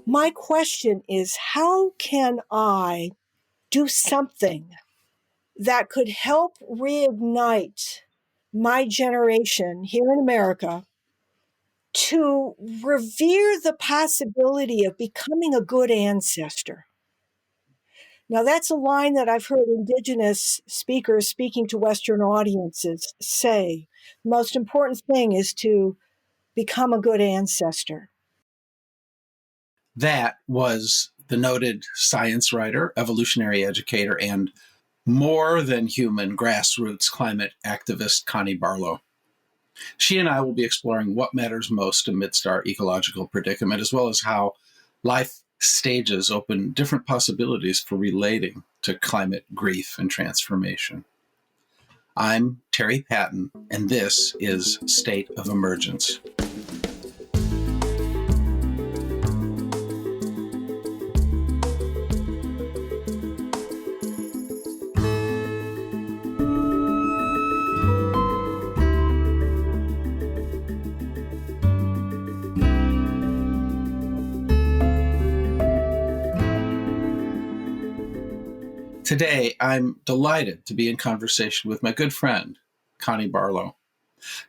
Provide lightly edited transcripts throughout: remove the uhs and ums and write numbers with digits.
My question is, how can I do something that could help reignite my generation here in America to revere the possibility of becoming a good ancestor? Now, that's a line that I've heard Indigenous speakers speaking to Western audiences say. The most important thing is to become a good ancestor. That was the noted science writer, evolutionary educator, and more than human grassroots climate activist Connie Barlow. She and I will be exploring what matters most amidst our ecological predicament, as well as how life stages open different possibilities for relating to climate grief and transformation. I'm Terry Patten, and this is State of Emergence. Today, I'm delighted to be in conversation with my good friend, Connie Barlow.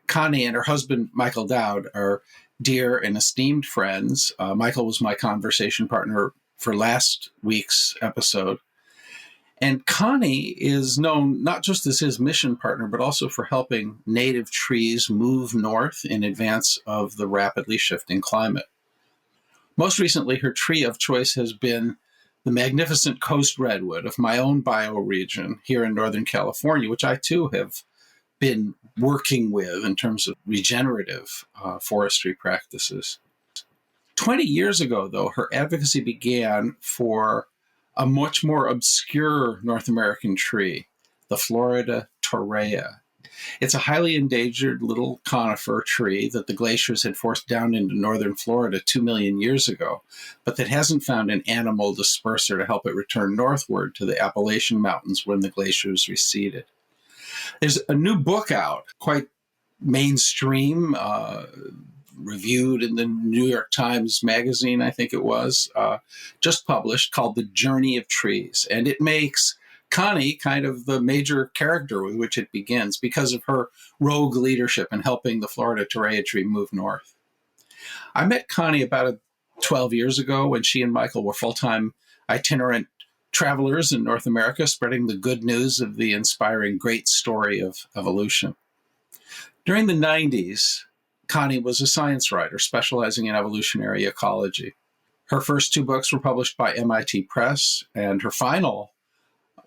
Connie and her husband, Michael Dowd, are dear and esteemed friends. Michael was my conversation partner for last week's episode. And Connie is known not just as his mission partner, but also for helping native trees move north in advance of the rapidly shifting climate. Most recently, her tree of choice has been the magnificent coast redwood of my own bioregion here in Northern California, which I too have been working with in terms of regenerative forestry practices. 20 years ago, though, her advocacy began for a much more obscure North American tree, the Florida torreya. It's a highly endangered little conifer tree that the glaciers had forced down into northern Florida 2 million years ago, but that hasn't found an animal disperser to help it return northward to the Appalachian Mountains when the glaciers receded. There's a new book out, quite mainstream, reviewed in the New York Times Magazine, I think it was, just published, called The Journey of Trees. And it makes Connie kind of the major character with which it begins because of her rogue leadership in helping the Florida torreya tree move north. I met Connie about 12 years ago when she and Michael were full-time itinerant travelers in North America, spreading the good news of the inspiring great story of evolution. During the 90s, Connie was a science writer specializing in evolutionary ecology. Her first 2 books were published by MIT Press, and her final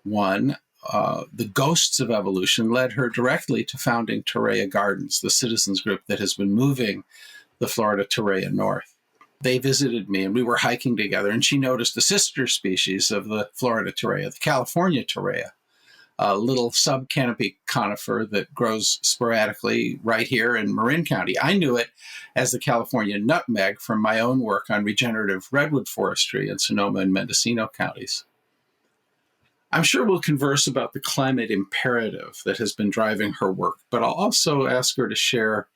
one, The Ghosts of Evolution, led her directly to founding Torreya Gardens, the citizens group that has been moving the Florida torreya north. They visited me and we were hiking together, and she noticed a sister species of the Florida torreya, the California torreya, a little sub-canopy conifer that grows sporadically right here in Marin County. I knew it as the California nutmeg from my own work on regenerative redwood forestry in Sonoma and Mendocino counties. I'm sure we'll converse about the climate imperative that has been driving her work, but I'll also ask her to share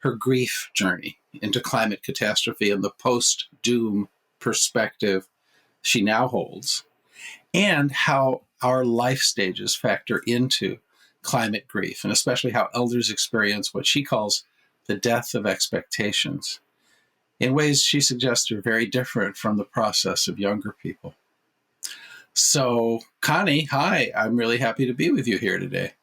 her grief journey into climate catastrophe and the post-doom perspective she now holds, and how our life stages factor into climate grief, and especially how elders experience what she calls the death of expectations, in ways she suggests are very different from the process of younger people. So, Connie, hi, I'm really happy to be with you here today.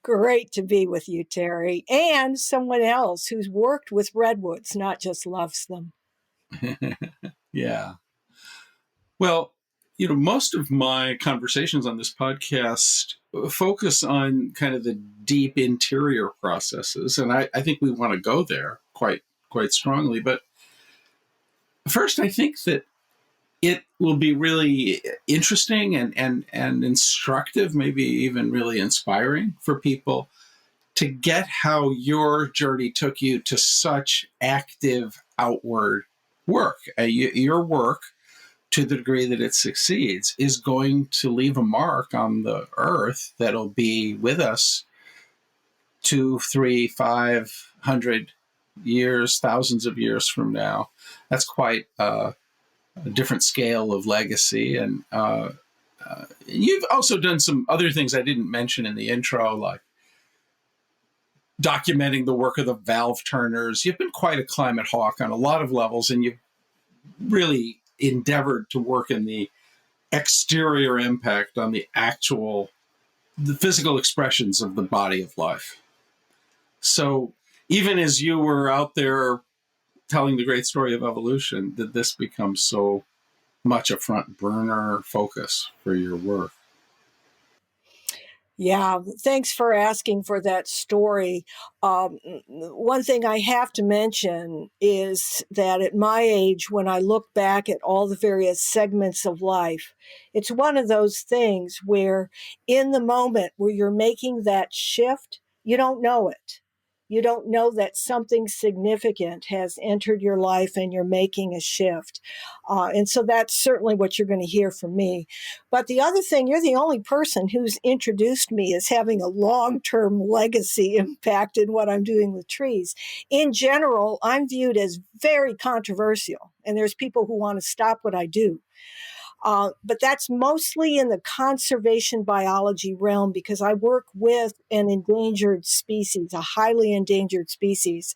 Great to be with you, Terry, and someone else who's worked with redwoods, not just loves them. Yeah. Well, most of my conversations on this podcast focus on kind of the deep interior processes, and I think we want to go there quite strongly. But first, I think that it will be really interesting and instructive, maybe even really inspiring for people to get how your journey took you to such active outward work. Your work, to the degree that it succeeds, is going to leave a mark on the earth that'll be with us 200, 300, 500 years, thousands of years from now. That's quite a different scale of legacy. And you've also done some other things I didn't mention in the intro, like documenting the work of the valve turners. You've been quite a climate hawk on a lot of levels, and you've really endeavored to work in the exterior impact on the physical expressions of the body of life. So even as you were out there telling the great story of evolution, did this become so much a front burner focus for your work? Yeah, thanks for asking for that story. One thing I have to mention is that at my age, when I look back at all the various segments of life, it's one of those things where in the moment where you're making that shift, you don't know it. You don't know that something significant has entered your life and you're making a shift. And so that's certainly what you're going to hear from me. But the other thing, you're the only person who's introduced me as having a long-term legacy impact in what I'm doing with trees. In general, I'm viewed as very controversial, and there's people who want to stop what I do. But that's mostly in the conservation biology realm because I work with an endangered species, a highly endangered species.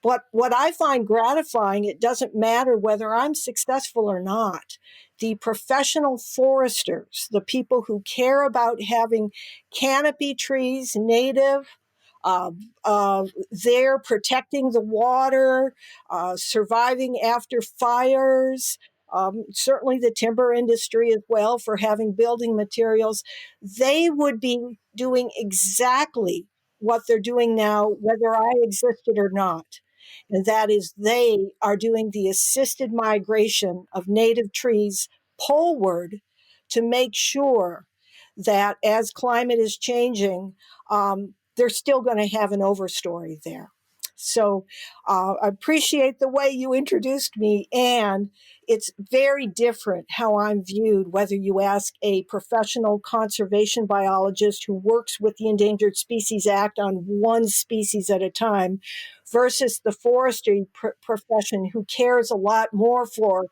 But what I find gratifying, it doesn't matter whether I'm successful or not. The professional foresters, the people who care about having canopy trees native, uh, there protecting the water, surviving after fires, certainly the timber industry as well for having building materials, they would be doing exactly what they're doing now, whether I existed or not. And that is, they are doing the assisted migration of native trees poleward to make sure that as climate is changing, they're still going to have an overstory there. So I appreciate the way you introduced me, and it's very different how I'm viewed, whether you ask a professional conservation biologist who works with the Endangered Species Act on one species at a time versus the forestry profession who cares a lot more for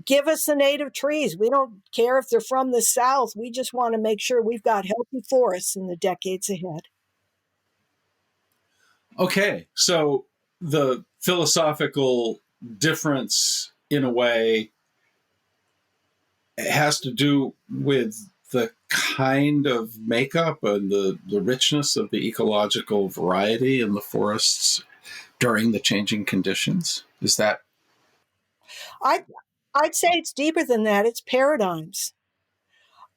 give us the native trees. We don't care if they're from the South. We just want to make sure we've got healthy forests in the decades ahead. Okay, so the philosophical difference, in a way, has to do with the kind of makeup and the richness of the ecological variety in the forests during the changing conditions. Is that? I, I'd say it's deeper than that. It's paradigms.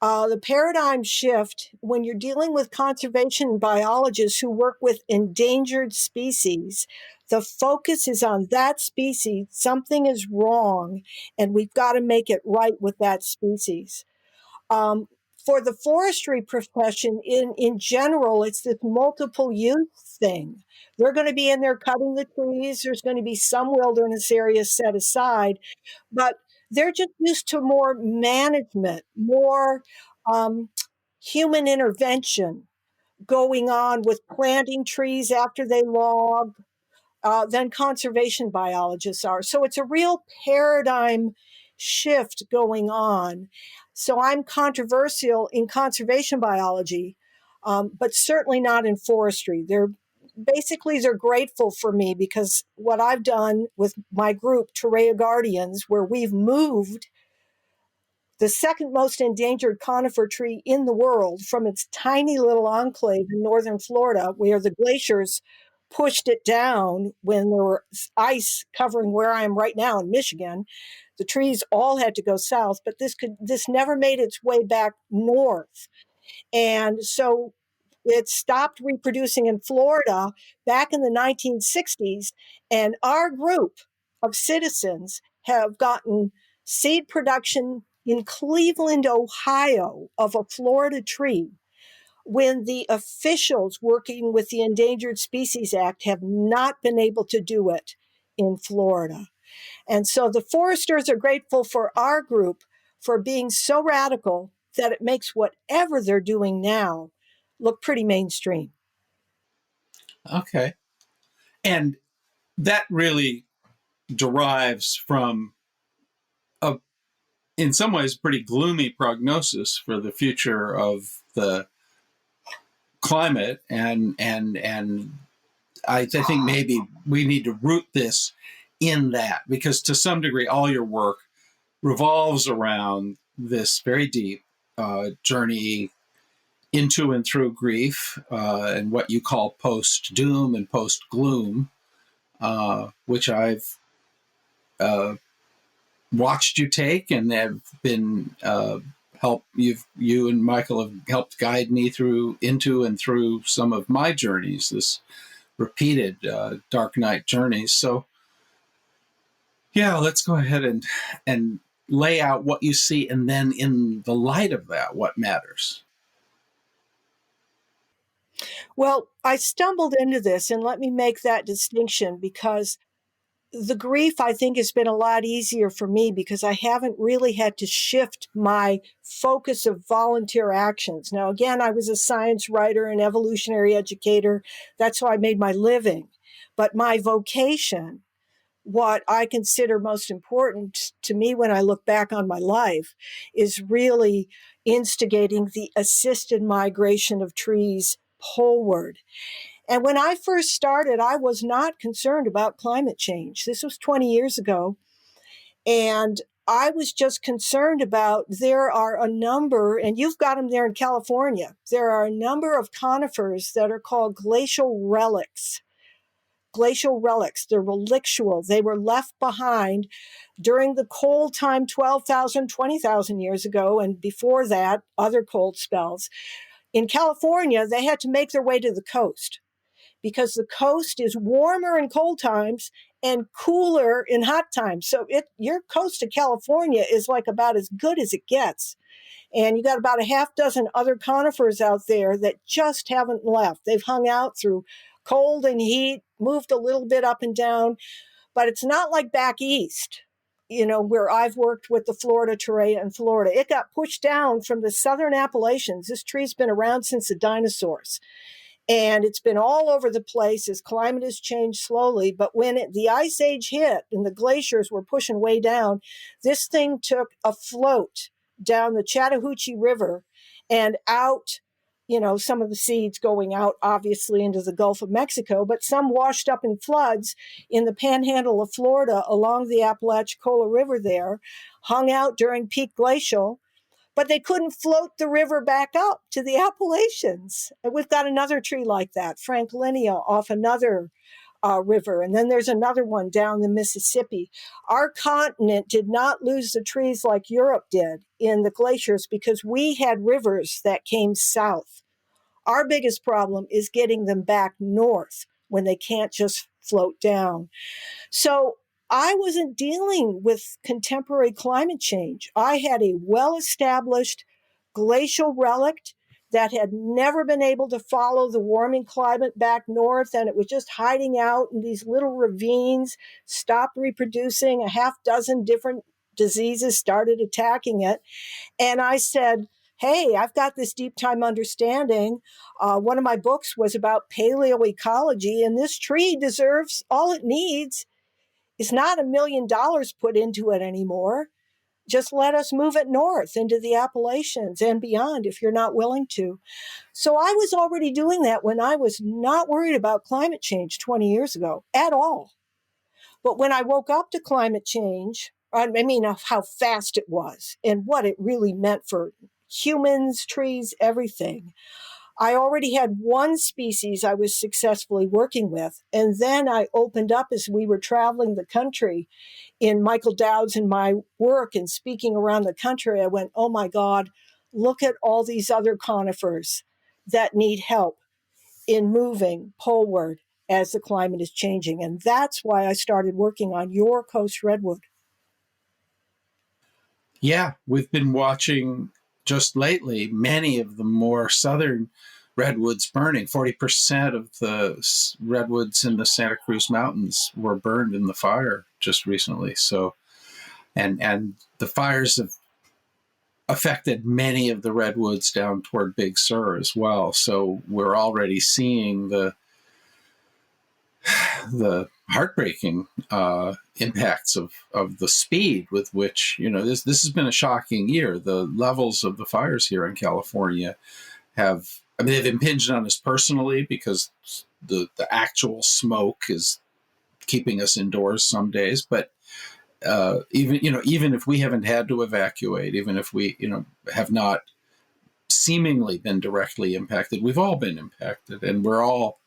The paradigm shift when you're dealing with conservation biologists who work with endangered species, the focus is on that species. Something is wrong, and we've got to make it right with that species. Um, for the forestry profession, in general, it's this multiple use thing. They're going to be in there cutting the trees. There's going to be some wilderness areas set aside, but they're just used to more management, more um, human intervention going on with planting trees after they log than conservation biologists are. So it's a real paradigm shift going on. So I'm controversial in conservation biology, but certainly not in forestry. They're grateful for me because what I've done with my group, Torreya Guardians, where we've moved the second most endangered conifer tree in the world from its tiny little enclave in northern Florida, where the glaciers pushed it down when there was ice covering where I am right now in Michigan. The trees all had to go south, but this never made its way back north. And so it stopped reproducing in Florida back in the 1960s. And our group of citizens have gotten seed production in Cleveland, Ohio, of a Florida tree when the officials working with the Endangered Species Act have not been able to do it in Florida. And so the foresters are grateful for our group for being so radical that it makes whatever they're doing now look pretty mainstream. Okay. And that really derives from a, in some ways, pretty gloomy prognosis for the future of the climate, and I think maybe we need to root this in that, because to some degree, all your work revolves around this very deep journey into and through grief, and what you call post-doom and post-gloom, which I've watched you take and have been you and Michael have helped guide me into and through some of my journeys, this repeated dark night journeys. So yeah, let's go ahead and lay out what you see, and then in the light of that, what matters. Well, I stumbled into this, and let me make that distinction, because the grief, I think, has been a lot easier for me because I haven't really had to shift my focus of volunteer actions. Now, again, I was a science writer and evolutionary educator. That's how I made my living. But my vocation, what I consider most important to me when I look back on my life, is really instigating the assisted migration of trees poleward. And when I first started, I was not concerned about climate change. This was 20 years ago. And I was just concerned about, there are a number, and you've got them there in California, there are a number of conifers that are called glacial relics. Glacial relics, they're relictual. They were left behind during the cold time 12,000, 20,000 years ago, and before that, other cold spells. In California, they had to make their way to the coast, because the coast is warmer in cold times and cooler in hot times. So your coast of California is like about as good as it gets. And you got about a half dozen other conifers out there that just haven't left. They've hung out through cold and heat, moved a little bit up and down, but it's not like back east, where I've worked with the Florida terrain in Florida. It got pushed down from the southern Appalachians. This tree's been around since the dinosaurs. And it's been all over the place as climate has changed slowly. But when the ice age hit and the glaciers were pushing way down, this thing took a float down the Chattahoochee River and out, some of the seeds going out, obviously, into the Gulf of Mexico, but some washed up in floods in the panhandle of Florida along the Apalachicola River there, hung out during peak glacial. But they couldn't float the river back up to the Appalachians. And we've got another tree like that, Franklinia, off another river. And then there's another one down the Mississippi. Our continent did not lose the trees like Europe did in the glaciers because we had rivers that came south. Our biggest problem is getting them back north when they can't just float down. So I wasn't dealing with contemporary climate change. I had a well-established glacial relic that had never been able to follow the warming climate back north, and it was just hiding out in these little ravines, stopped reproducing, a half dozen different diseases started attacking it. And I said, hey, I've got this deep time understanding. One of my books was about paleoecology, and this tree deserves, all it needs is not $1 million put into it anymore. Just let us move it north into the Appalachians and beyond if you're not willing to. So I was already doing that when I was not worried about climate change 20 years ago at all. But when I woke up to climate change, how fast it was and what it really meant for humans, trees, everything, I already had one species I was successfully working with. And then I opened up as we were traveling the country in Michael Dowd's and my work and speaking around the country. I went, oh my God, look at all these other conifers that need help in moving poleward as the climate is changing. And that's why I started working on your coast redwood. Yeah, we've been watching just lately many of the more southern redwoods burning. 40% of the redwoods in the Santa Cruz Mountains were burned in the fire just recently. So, and the fires have affected many of the redwoods down toward Big Sur as well. So we're already seeing the heartbreaking impacts of the speed with which, this has been a shocking year. The levels of the fires here in California they've impinged on us personally because the actual smoke is keeping us indoors some days. But even if we haven't had to evacuate, even if we, have not seemingly been directly impacted, we've all been impacted, and we're all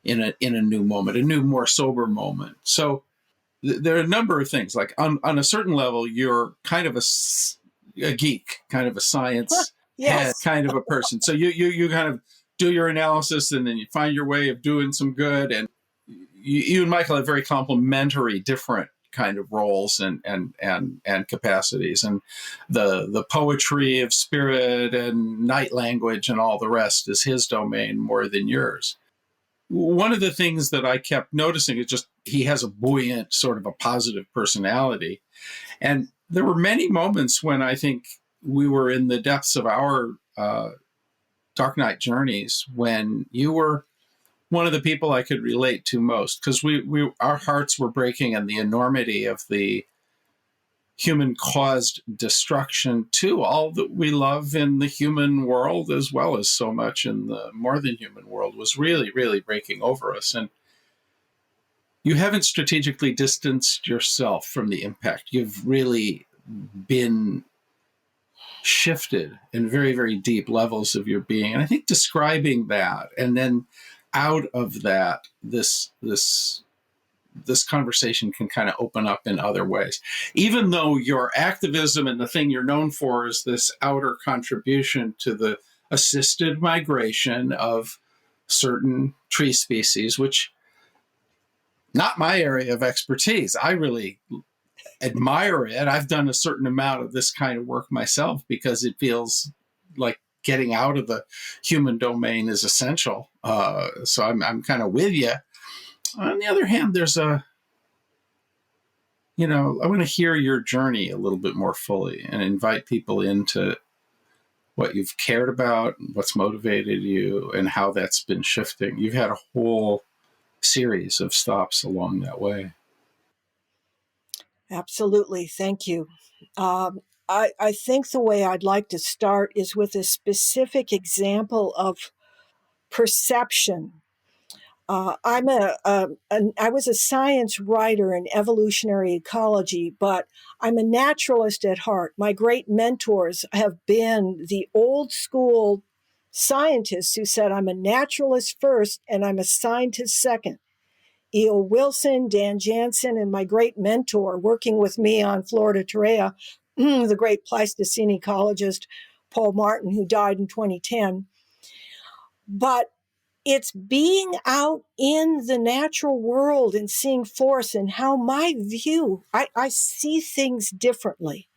in a new moment, a new, more sober moment. So there are a number of things. Like on a certain level, you're kind of a geek, kind of a science head, Yes. kind of a person. So you kind of do your analysis, and then you find your way of doing some good. And you and Michael have very complementary, different kind of roles and capacities, and the poetry of spirit and night language and all the rest is his domain more than yours. One of the things that I kept noticing is just he has a buoyant, sort of a positive personality. And there were many moments when I think we were in the depths of our dark night journeys when you were one of the people I could relate to most, because our hearts were breaking, and the enormity of the human caused destruction to all that we love in the human world, as well as so much in the more than human world, was really, really breaking over us. And you haven't strategically distanced yourself from the impact. You've really been shifted in very, very deep levels of your being. And I think describing that, and then out of that, this conversation can kind of open up in other ways. Even though your activism and the thing you're known for is this outer contribution to the assisted migration of certain tree species, which not my area of expertise. I really admire it. I've done a certain amount of this kind of work myself because it feels like getting out of the human domain is essential. So I'm kind of with you. On the other hand, there's I want to hear your journey a little bit more fully and invite people into what you've cared about, what's motivated you, and how that's been shifting. You've had a whole series of stops along that way. Absolutely. Thank you. I think the way I'd like to start is with a specific example of perception. I was a science writer in evolutionary ecology, but I'm a naturalist at heart. My great mentors have been the old school scientists who said, I'm a naturalist first and I'm a scientist second. E.O. Wilson, Dan Jansen, and my great mentor working with me on Florida Terrea, the great Pleistocene ecologist, Paul Martin, who died in 2010. But it's being out in the natural world and seeing force and how my view, I see things differently.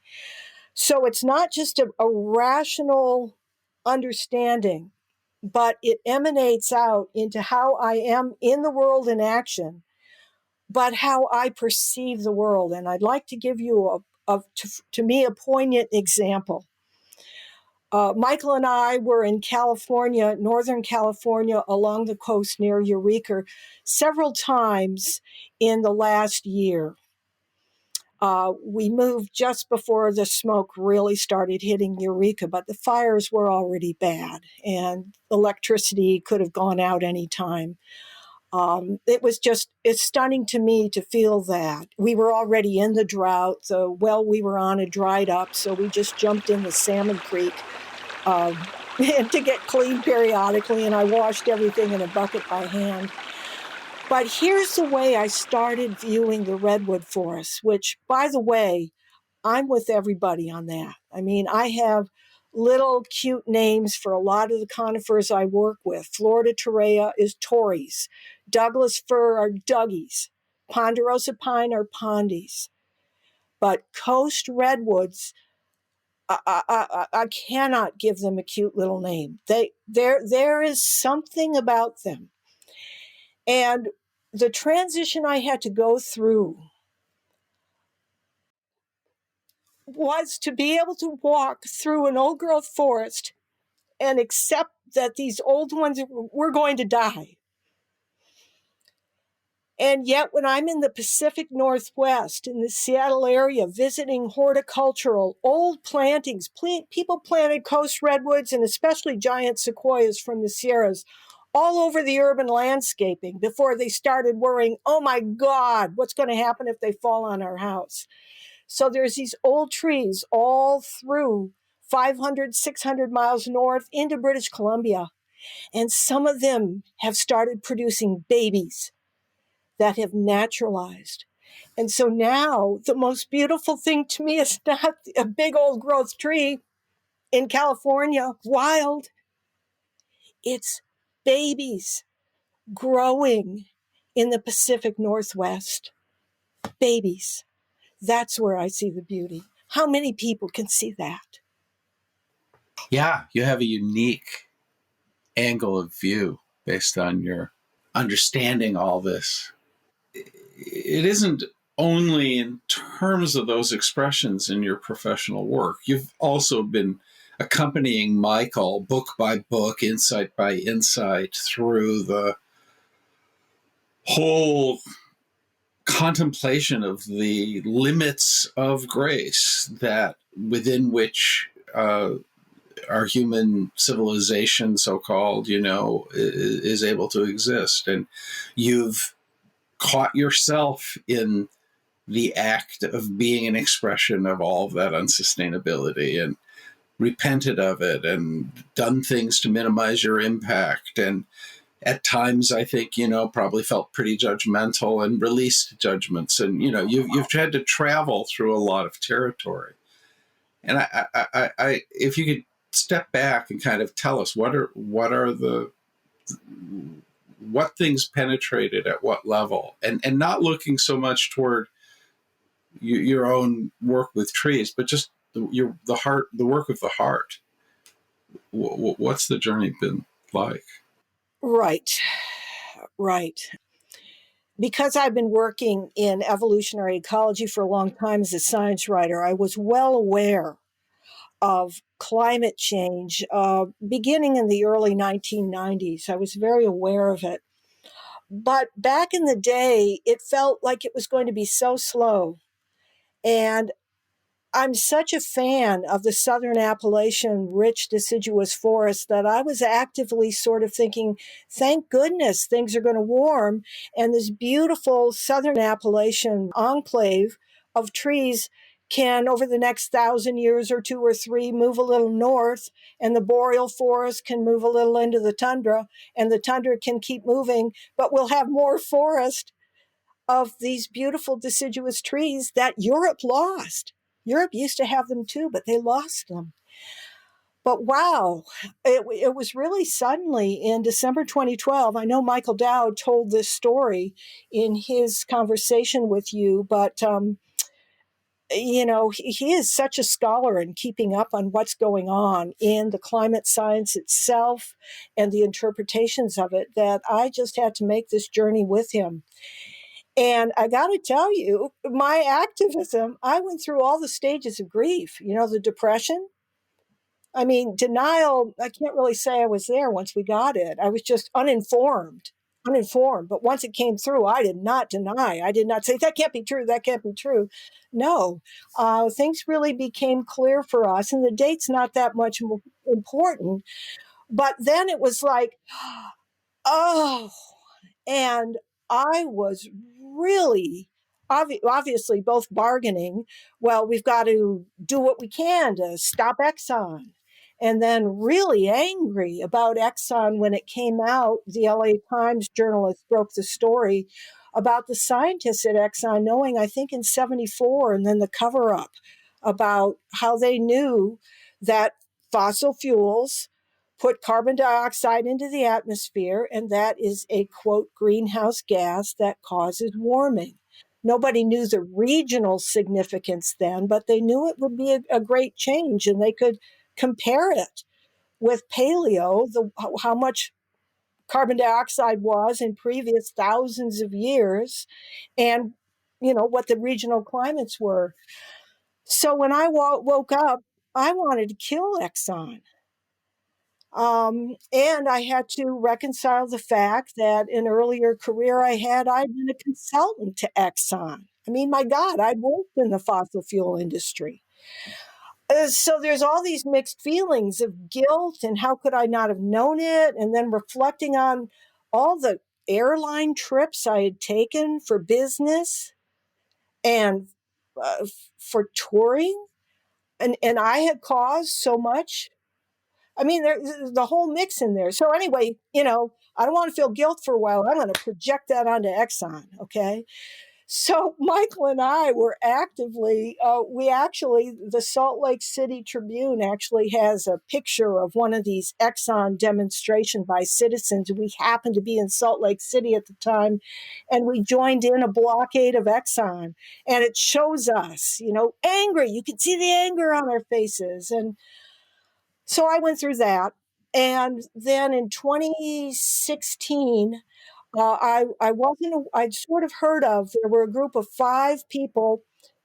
So it's not just a rational understanding, but it emanates out into how I am in the world in action, but how I perceive the world. And I'd like to give you to me, a poignant example. Michael and I were in California, Northern California, along the coast near Eureka, several times in the last year. We moved just before the smoke really started hitting Eureka, but the fires were already bad, and electricity could have gone out any time. It's stunning to me to feel that. We were already in the drought. The well we were on had dried up, so we just jumped in the Salmon Creek to get clean periodically, and I washed everything in a bucket by hand. But here's the way I started viewing the redwood forest, which, by the way, I'm with everybody on that. I mean, I have little cute names for a lot of the conifers I work with. Florida Terrea is Tories. Douglas fir are Dougies. Ponderosa pine are Pondies. But coast redwoods, I cannot give them a cute little name. There is something about them. And the transition I had to go through was to be able to walk through an old growth forest and accept that these old ones were going to die. And yet, when I'm in the Pacific Northwest, in the Seattle area, visiting horticultural, old plantings, people planted coast redwoods and especially giant sequoias from the Sierras all over the urban landscaping before they started worrying, oh my God, what's going to happen if they fall on our house? So there's these old trees all through 500, 600 miles north into British Columbia. And some of them have started producing babies that have naturalized. And so now the most beautiful thing to me is not a big old growth tree in California, wild. It's babies growing in the Pacific Northwest. Babies. That's where I see the beauty. How many people can see that? Yeah, you have a unique angle of view based on your understanding all this. It isn't only in terms of those expressions in your professional work. You've also been accompanying Michael book by book, insight by insight through the whole contemplation of the limits of grace that within which our human civilization, so called, is able to exist. And you've caught yourself in the act of being an expression of all of that unsustainability and repented of it and done things to minimize your impact. And at times, I think, probably felt pretty judgmental and released judgments. And, you've had to travel through a lot of territory. And I if you could step back and kind of tell us what things penetrated at what level, and not looking so much toward your own work with trees, but just the work of the heart. What's the journey been like? Right, right. Because I've been working in evolutionary ecology for a long time as a science writer, I was well aware of climate change beginning in the early 1990s. I was very aware of it. But back in the day, it felt like it was going to be so slow. And I'm such a fan of the Southern Appalachian rich deciduous forest that I was actively sort of thinking, thank goodness things are going to warm. And this beautiful Southern Appalachian enclave of trees can, over the next 1,000 years or 2 or 3, move a little north, and the boreal forest can move a little into the tundra, and the tundra can keep moving, but we'll have more forest of these beautiful deciduous trees that Europe lost. Europe used to have them too, but they lost them. But wow, it was really suddenly in December 2012. I know Michael Dowd told this story in his conversation with you, but he is such a scholar in keeping up on what's going on in the climate science itself and the interpretations of it that I just had to make this journey with him. And I got to tell you, my activism, I went through all the stages of grief, the depression. I mean, denial, I can't really say I was there once we got it. I was just uninformed. But once it came through, I did not deny. I did not say, that can't be true. That can't be true. No, things really became clear for us. And the date's not that much important. But then it was like, oh, and I was really obviously both bargaining. Well, we've got to do what we can to stop Exxon. And then really angry about Exxon when it came out. The LA Times journalist broke the story about the scientists at Exxon knowing, I think in 74, and then the cover up about how they knew that fossil fuels put carbon dioxide into the atmosphere, and that is a, quote, greenhouse gas that causes warming. Nobody knew the regional significance then, but they knew it would be a great change, and they could compare it with paleo, how much carbon dioxide was in previous thousands of years, and what the regional climates were. So when I woke up, I wanted to kill Exxon. And I had to reconcile the fact that an earlier career I'd been a consultant to Exxon. I mean, my God, I'd worked in the fossil fuel industry. So there's all these mixed feelings of guilt and how could I not have known it? And then reflecting on all the airline trips I had taken for business and for touring. And I had caused so much. I mean, there's the whole mix in there. So anyway, I don't want to feel guilt for a while. I'm going to project that onto Exxon. Okay. So Michael and I were actively, the Salt Lake City Tribune actually has a picture of one of these Exxon demonstration by citizens. We happened to be in Salt Lake City at the time, and we joined in a blockade of Exxon. And it shows us, angry. You can see the anger on our faces. And so I went through that. And then in 2016, I'd sort of heard of, there were a group of 5 people,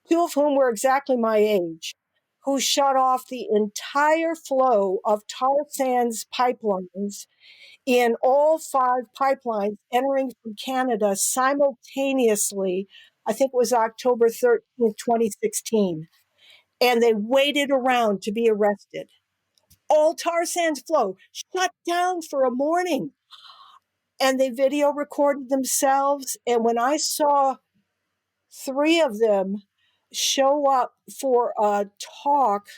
2 of whom were exactly my age, who shut off the entire flow of tar sands pipelines in all 5 pipelines entering from Canada simultaneously. I think it was October 13th, 2016. And they waited around to be arrested. All tar sands flow shut down for a morning. And they video recorded themselves. And when I saw 3 of them show up for a talk,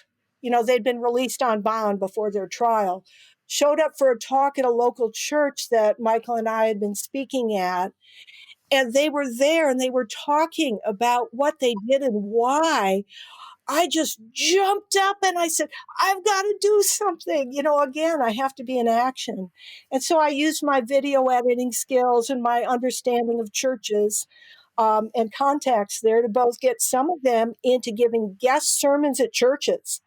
they'd been released on bond before their trial, showed up for a talk at a local church that Michael and I had been speaking at. And they were there and they were talking about what they did and why. I just jumped up and I said, I've got to do something. Again, I have to be in action. And so I used my video editing skills and my understanding of churches and contacts there to both get some of them into giving guest sermons at churches.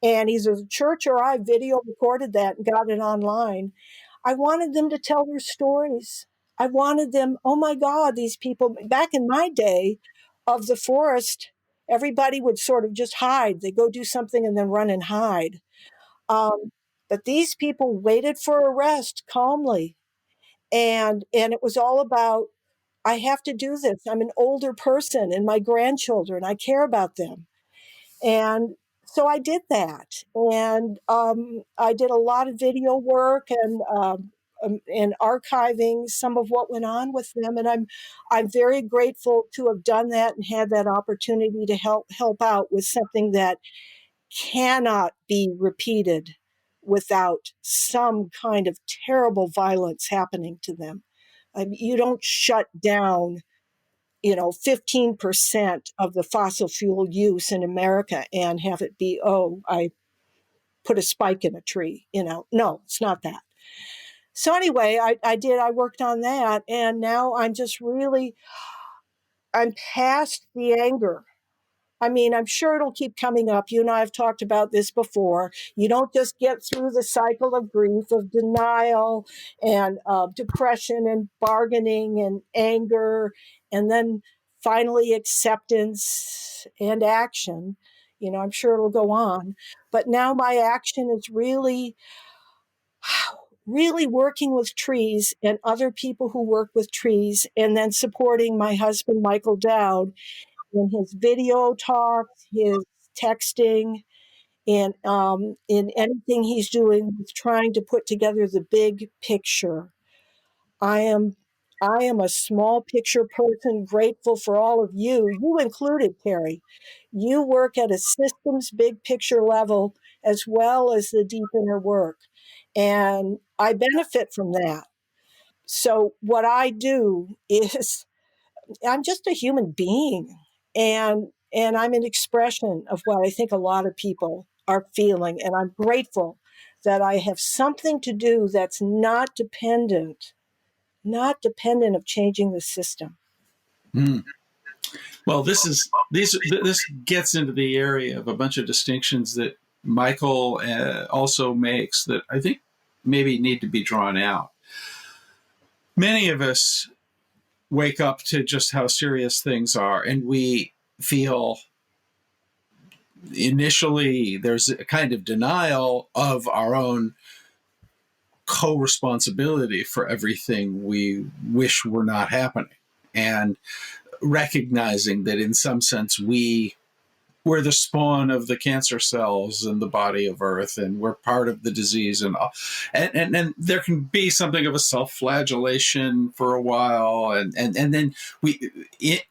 And either the church or I video recorded that and got it online. I wanted them to tell their stories. I wanted them, oh my God, these people, back in my day of the forest, everybody would sort of just hide. They go do something and then run and hide. But these people waited for arrest calmly. And it was all about, I have to do this. I'm an older person and my grandchildren, I care about them. And so I did that. And I did a lot of video work and archiving some of what went on with them. And I'm very grateful to have done that and had that opportunity to help out with something that cannot be repeated without some kind of terrible violence happening to them. You don't shut down 15% of the fossil fuel use in America and have it be, I put a spike in a tree. No, it's not that. So anyway, I worked on that. And now I'm past the anger. I mean, I'm sure it'll keep coming up. You and I have talked about this before. You don't just get through the cycle of grief, of denial and depression and bargaining and anger, and then finally acceptance and action. I'm sure it'll go on. But now my action is really, really working with trees and other people who work with trees, and then supporting my husband, Michael Dowd, in his video talks, his texting, and in anything he's doing with trying to put together the big picture. I am a small picture person, grateful for all of you included, Carrie. You work at a systems big picture level as well as the deep inner work. And I benefit from that. So what I do is I'm just a human being, and I'm an expression of what I think a lot of people are feeling, and I'm grateful that I have something to do that's not dependent of changing the system. Mm. Well, this gets into the area of a bunch of distinctions that Michael also makes that I think maybe need to be drawn out. Many of us wake up to just how serious things are, and we feel initially there's a kind of denial of our own co-responsibility for everything we wish were not happening, and recognizing that in some sense we're the spawn of the cancer cells in the body of Earth, and we're part of the disease, and all. And there can be something of a self-flagellation for a while, and then we,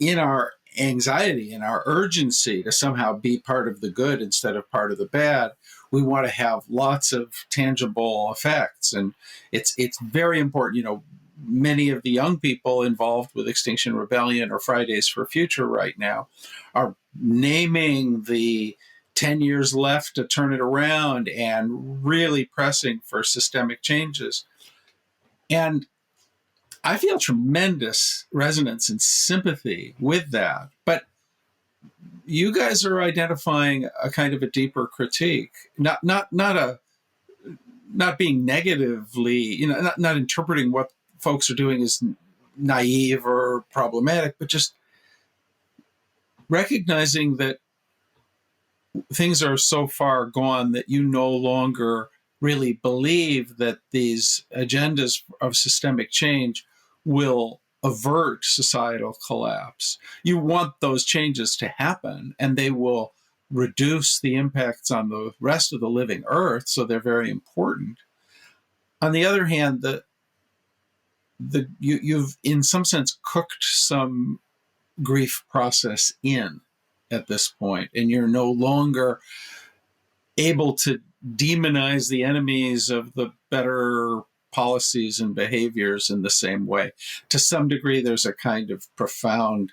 in our anxiety and our urgency to somehow be part of the good instead of part of the bad, we want to have lots of tangible effects, and it's very important. Many of the young people involved with Extinction Rebellion or Fridays for Future right now are naming the 10 years left to turn it around and really pressing for systemic changes. And I feel tremendous resonance and sympathy with that. But you guys are identifying a kind of a deeper critique, not being negatively, not interpreting what folks are doing as naive or problematic, but just recognizing that things are so far gone that you no longer really believe that these agendas of systemic change will avert societal collapse. You want those changes to happen, and they will reduce the impacts on the rest of the living Earth, so they're very important. On the other hand, you've in some sense cooked some grief process in at this point, and you're no longer able to demonize the enemies of the better policies and behaviors in the same way. To some degree, there's a kind of profound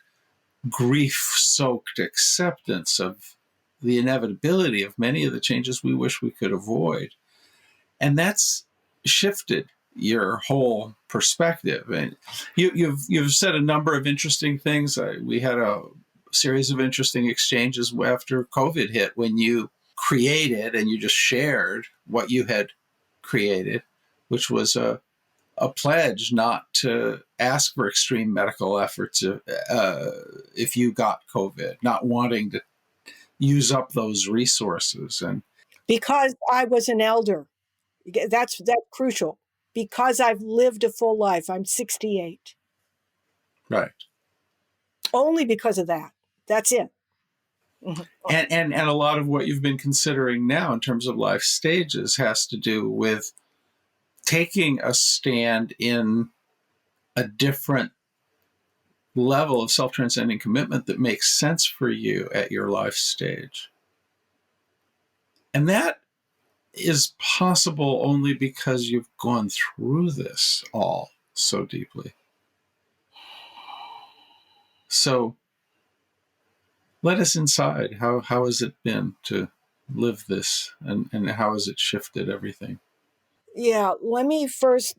grief-soaked acceptance of the inevitability of many of the changes we wish we could avoid. And that's shifted your whole perspective. And you've said a number of interesting things. We had a series of interesting exchanges after COVID hit, when you created and you just shared what you had created, which was a pledge not to ask for extreme medical efforts if you got COVID, not wanting to use up those resources. And Because I was an elder. That's crucial. Because I've lived a full life. I'm 68. right. Only because of that. That's it. And a lot of what you've been considering now in terms of life stages has to do with taking a stand in a different level of self-transcending commitment that makes sense for you at your life stage. And that is possible only because you've gone through this all so deeply. So let us inside. How has it been to live this, and how has it shifted everything? Yeah, let me first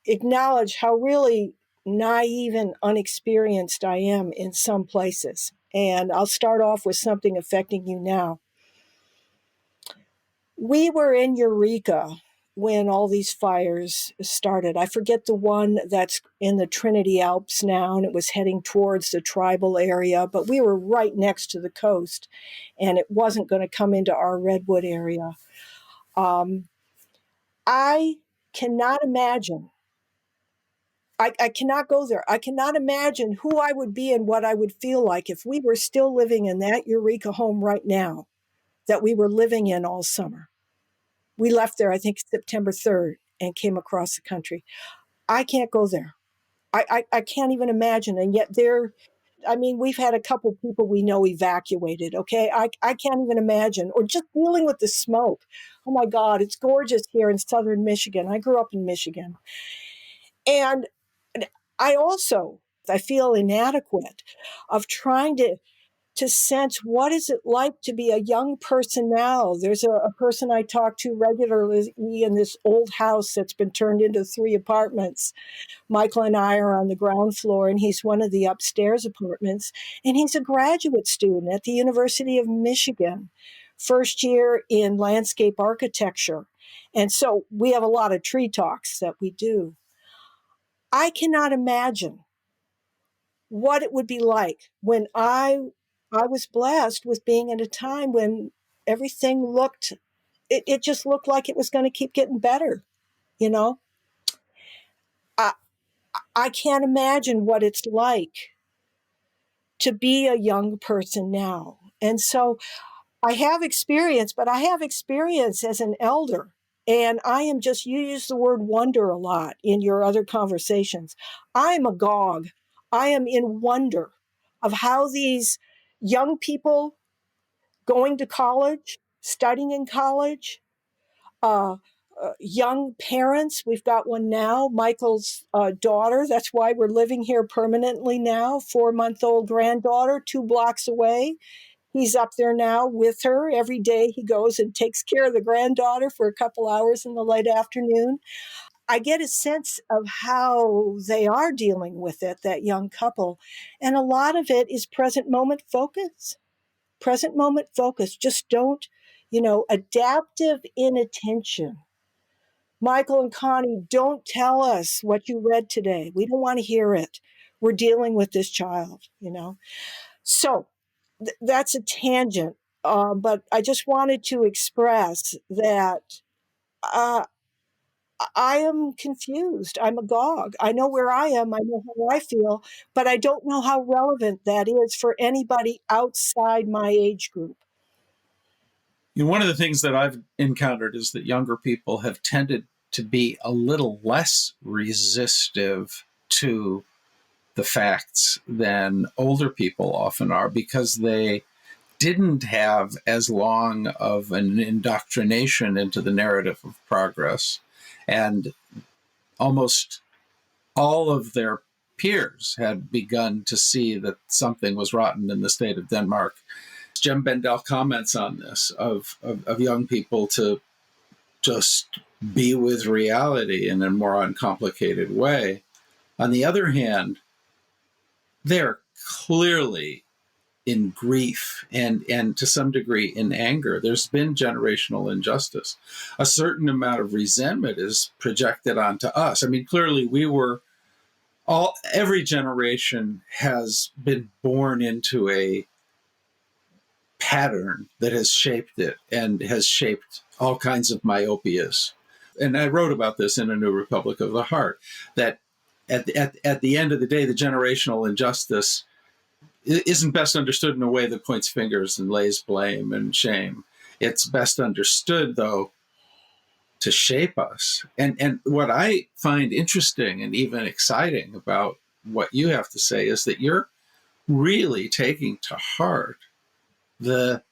acknowledge how really naive and unexperienced I am in some places. And I'll start off with something affecting you now. We were in Eureka when all these fires started. I forget the one that's in the Trinity Alps now, and it was heading towards the tribal area, but we were right next to the coast, and it wasn't going to come into our Redwood area. I cannot imagine. I cannot go there. I cannot imagine who I would be and what I would feel like if we were still living in that Eureka home right now that we were living in all summer. We left there, I think, September 3rd and came across the country. I can't go there. I can't even imagine. And yet we've had a couple people we know evacuated, okay? I can't even imagine. Or just dealing with the smoke. Oh my God, it's gorgeous here in southern Michigan. I grew up in Michigan. And I feel inadequate of trying to sense what is it like to be a young person now. There's a person I talk to regularly in this old house that's been turned into 3 apartments. Michael and I are on the ground floor, and he's one of the upstairs apartments. And he's a graduate student at the University of Michigan, first year in landscape architecture. And so we have a lot of tree talks that we do. I cannot imagine what it would be like when I was blessed with being at a time when everything looked, it just looked like it was going to keep getting better. You know, I can't imagine what it's like to be a young person now. And so I have experience, but I have experience as an elder. And I am just, you use the word wonder a lot in your other conversations. I'm agog. I am in wonder of how these young people going to college, studying in college, uh, young parents. We've got one now, Michael's daughter. That's why we're living here permanently now, 4-month-old granddaughter, 2 blocks away. He's up there now with her. Every day he goes and takes care of the granddaughter for a couple hours in the late afternoon. I get a sense of how they are dealing with it, that young couple. And a lot of it is present moment focus. Present moment focus. Just don't, adaptive inattention. Michael and Connie, don't tell us what you read today. We don't want to hear it. We're dealing with this child. So that's a tangent. But I just wanted to express that I am confused. I'm agog. I know where I am. I know how I feel, but I don't know how relevant that is for anybody outside my age group. One of the things that I've encountered is that younger people have tended to be a little less resistive to the facts than older people often are, because they didn't have as long of an indoctrination into the narrative of progress. And almost all of their peers had begun to see that something was rotten in the state of Denmark. Jem Bendell comments on this, of young people to just be with reality in a more uncomplicated way. On the other hand, they're clearly in grief and to some degree in anger. There's been generational injustice. A certain amount of resentment is projected onto us. I mean, clearly every generation has been born into a pattern that has shaped it and has shaped all kinds of myopias. And I wrote about this in A New Republic of the Heart, that at the end of the day, the generational injustice isn't best understood in a way that points fingers and lays blame and shame. It's best understood, though, to shape us. And what I find interesting and even exciting about what you have to say is that you're really taking to heart the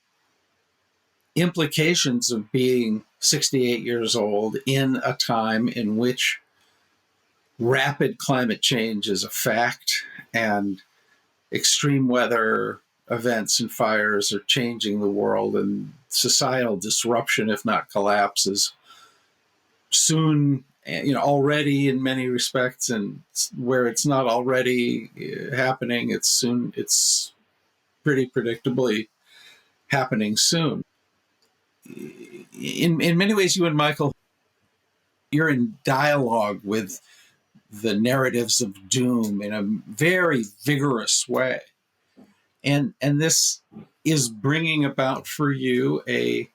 implications of being 68 years old in a time in which rapid climate change is a fact, and extreme weather events and fires are changing the world, and societal disruption, if not collapse, is soon, already in many respects, and where it's not already happening, it's pretty predictably happening soon. In many ways, you and Michael, you're in dialogue with the narratives of doom in a very vigorous way. And this is bringing about for you a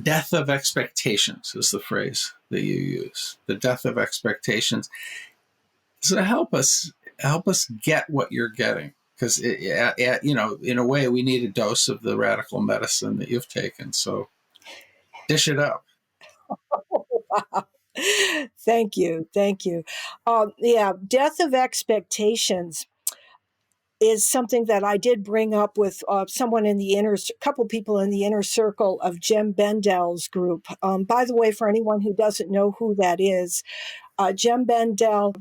death of expectations, is the phrase that you use, the death of expectations. So help us get what you're getting, because in a way we need a dose of the radical medicine that you've taken. So dish it up. Thank you. Death of expectations is something that I did bring up with someone in the couple people in the inner circle of Jem Bendell's group. By the way, for anyone who doesn't know who that is, Jem Bendell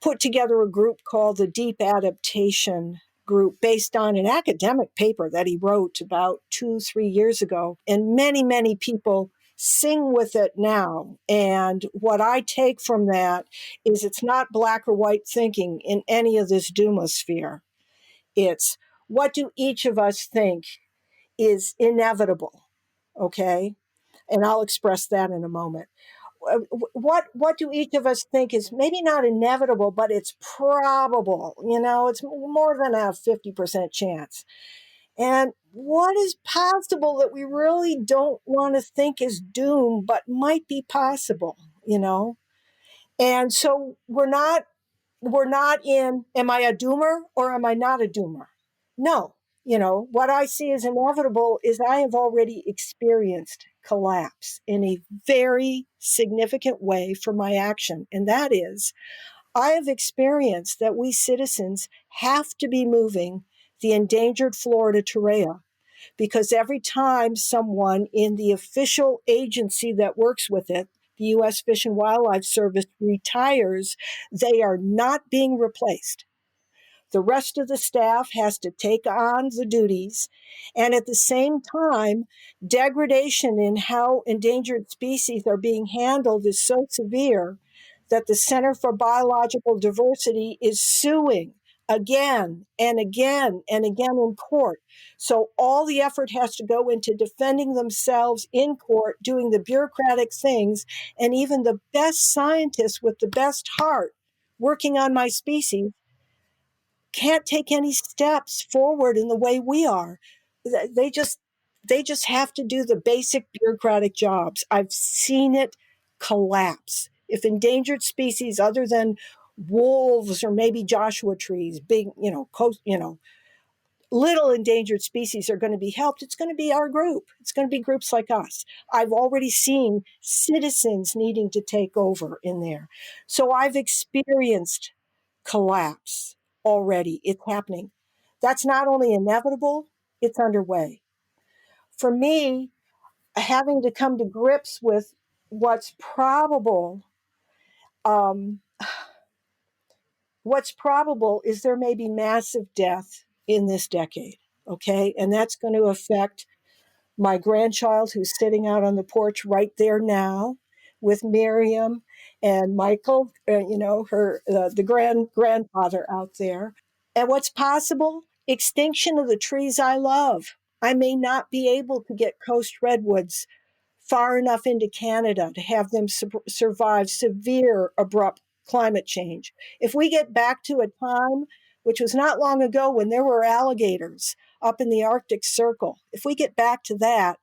put together a group called the Deep Adaptation Group, based on an academic paper that he wrote about 2-3 years ago. And many, many people sing with it now. And what I take from that is it's not black or white thinking in any of this doomosphere. It's, what do each of us think is inevitable? Okay. And I'll express that in a moment. What do each of us think is maybe not inevitable, but it's probable? It's more than a 50% chance. And what is possible that we really don't want to think is doom, but might be possible, you know? And so we're not in, am I a doomer or am I not a doomer? No. You know, what I see as inevitable is I have already experienced collapse in a very significant way for my action. And that is, I have experienced that we citizens have to be moving the endangered Florida torreya, because every time someone in the official agency that works with it, the U.S. Fish and Wildlife Service, retires, they are not being replaced. The rest of the staff has to take on the duties. And at the same time, degradation in how endangered species are being handled is so severe that the Center for Biological Diversity is suing again and again and again in court. So all the effort has to go into defending themselves in court, doing the bureaucratic things, and even the best scientists with the best heart working on my species can't take any steps forward in the way we are. They just have to do the basic bureaucratic jobs. I've seen it collapse. If endangered species other than wolves or maybe Joshua trees, big, little endangered species are going to be helped, it's going to be our group. It's going to be groups like us. I've already seen citizens needing to take over in there. So I've experienced collapse already. It's happening. That's not only inevitable, it's underway. For me, having to come to grips with what's probable, um, what's probable is there may be massive death in this decade, okay? And that's going to affect my grandchild who's sitting out on the porch right there now with Miriam and Michael, the grandfather out there. And what's possible? Extinction of the trees I love. I may not be able to get coast redwoods far enough into Canada to have them survive severe, abrupt climate change. If we get back to a time, which was not long ago when there were alligators up in the Arctic Circle, if we get back to that,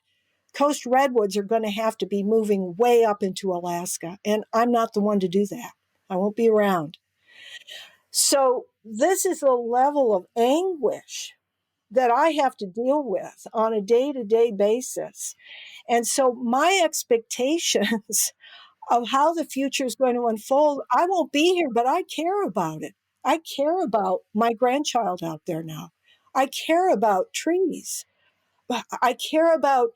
coast redwoods are going to have to be moving way up into Alaska. And I'm not the one to do that. I won't be around. So this is a level of anguish that I have to deal with on a day-to-day basis. And so my expectations of how the future is going to unfold, I won't be here, but I care about it. I care about my grandchild out there now. I care about trees. I care about,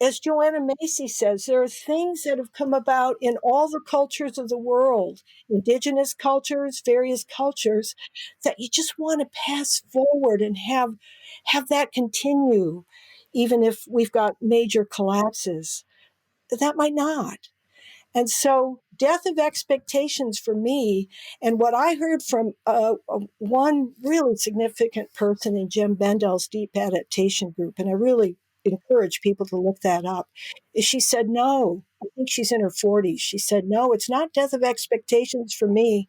as Joanna Macy says, there are things that have come about in all the cultures of the world, indigenous cultures, various cultures, that you just want to pass forward and have that continue, even if we've got major collapses. That might not. And so, death of expectations for me, and what I heard from one really significant person in Jim Bendel's Deep Adaptation Group, and I really encourage people to look that up, is she said, no, I think she's in her 40s. She said, no, it's not death of expectations for me,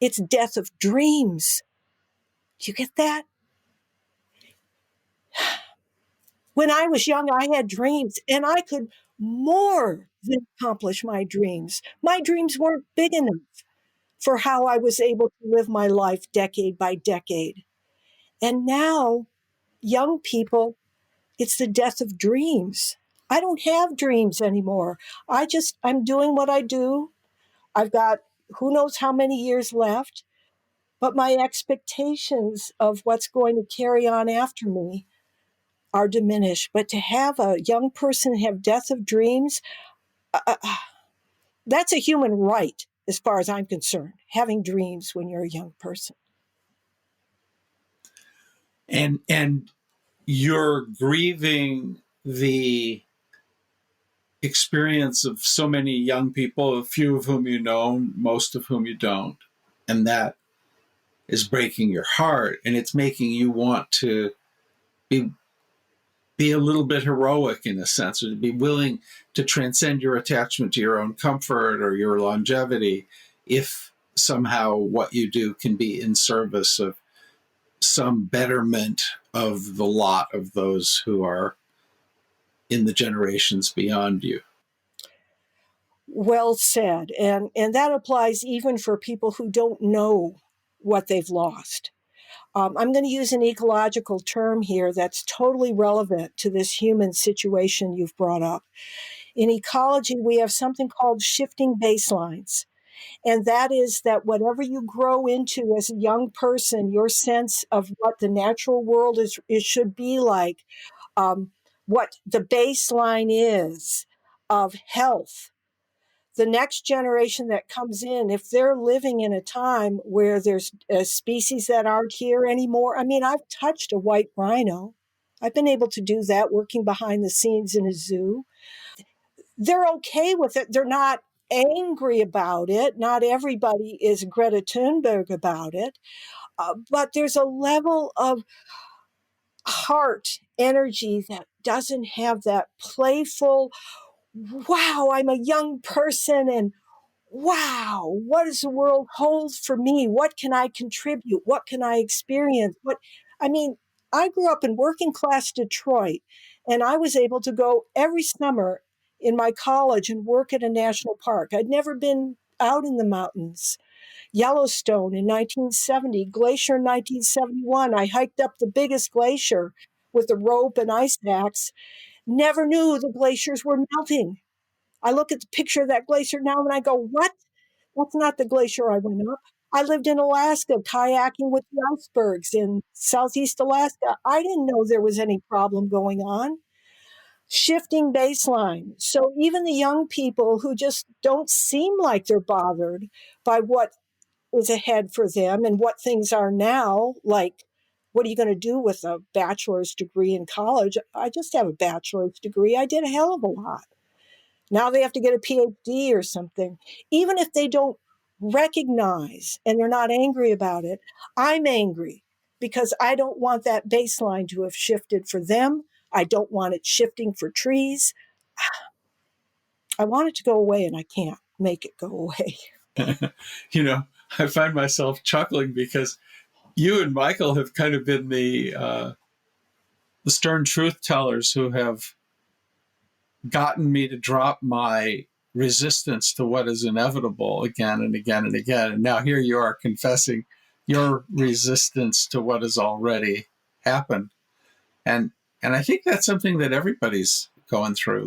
it's death of dreams. Do you get that? When I was young, I had dreams, and I could more than accomplish my dreams. My dreams weren't big enough for how I was able to live my life decade by decade. And now, young people, it's the death of dreams. I don't have dreams anymore. I'm doing what I do. I've got who knows how many years left, but my expectations of what's going to carry on after me are diminished. But to have a young person have death of dreams, that's a human right, as far as I'm concerned, having dreams when you're a young person. And you're grieving the experience of so many young people, a few of whom you know, most of whom you don't. And that is breaking your heart, and it's making you want to be a little bit heroic in a sense, or to be willing to transcend your attachment to your own comfort or your longevity if somehow what you do can be in service of some betterment of the lot of those who are in the generations beyond you. Well said. And that applies even for people who don't know what they've lost. I'm going to use an ecological term here that's totally relevant to this human situation you've brought up. In ecology, we have something called shifting baselines. And that is that whatever you grow into as a young person, your sense of what the natural world should be like, what the baseline is of health, the next generation that comes in, if they're living in a time where there's species that aren't here anymore. I mean, I've touched a white rhino. I've been able to do that working behind the scenes in a zoo. They're okay with it. They're not angry about it. Not everybody is Greta Thunberg about it. But there's a level of heart energy that doesn't have that playful, wow, I'm a young person and wow, what does the world hold for me? What can I contribute? What can I experience? I grew up in working class Detroit, and I was able to go every summer in my college and work at a national park. I'd never been out in the mountains. Yellowstone in 1970, Glacier in 1971. I hiked up the biggest glacier with a rope and ice axe. Never knew the glaciers were melting. I look at the picture of that glacier now and I go, what? That's not the glacier I went up. I lived in Alaska, kayaking with the icebergs in Southeast Alaska. I didn't know there was any problem going on. Shifting baseline. So even the young people who just don't seem like they're bothered by what is ahead for them and what things are now, like, what are you going to do with a bachelor's degree in college? I just have a bachelor's degree. I did a hell of a lot. Now they have to get a PhD or something. Even if they don't recognize and they're not angry about it, I'm angry because I don't want that baseline to have shifted for them. I don't want it shifting for trees. I want it to go away and I can't make it go away. I find myself chuckling because you and Michael have kind of been the stern truth tellers who have gotten me to drop my resistance to what is inevitable again and again and again. And now here you are confessing your resistance to what has already happened. And I think that's something that everybody's going through.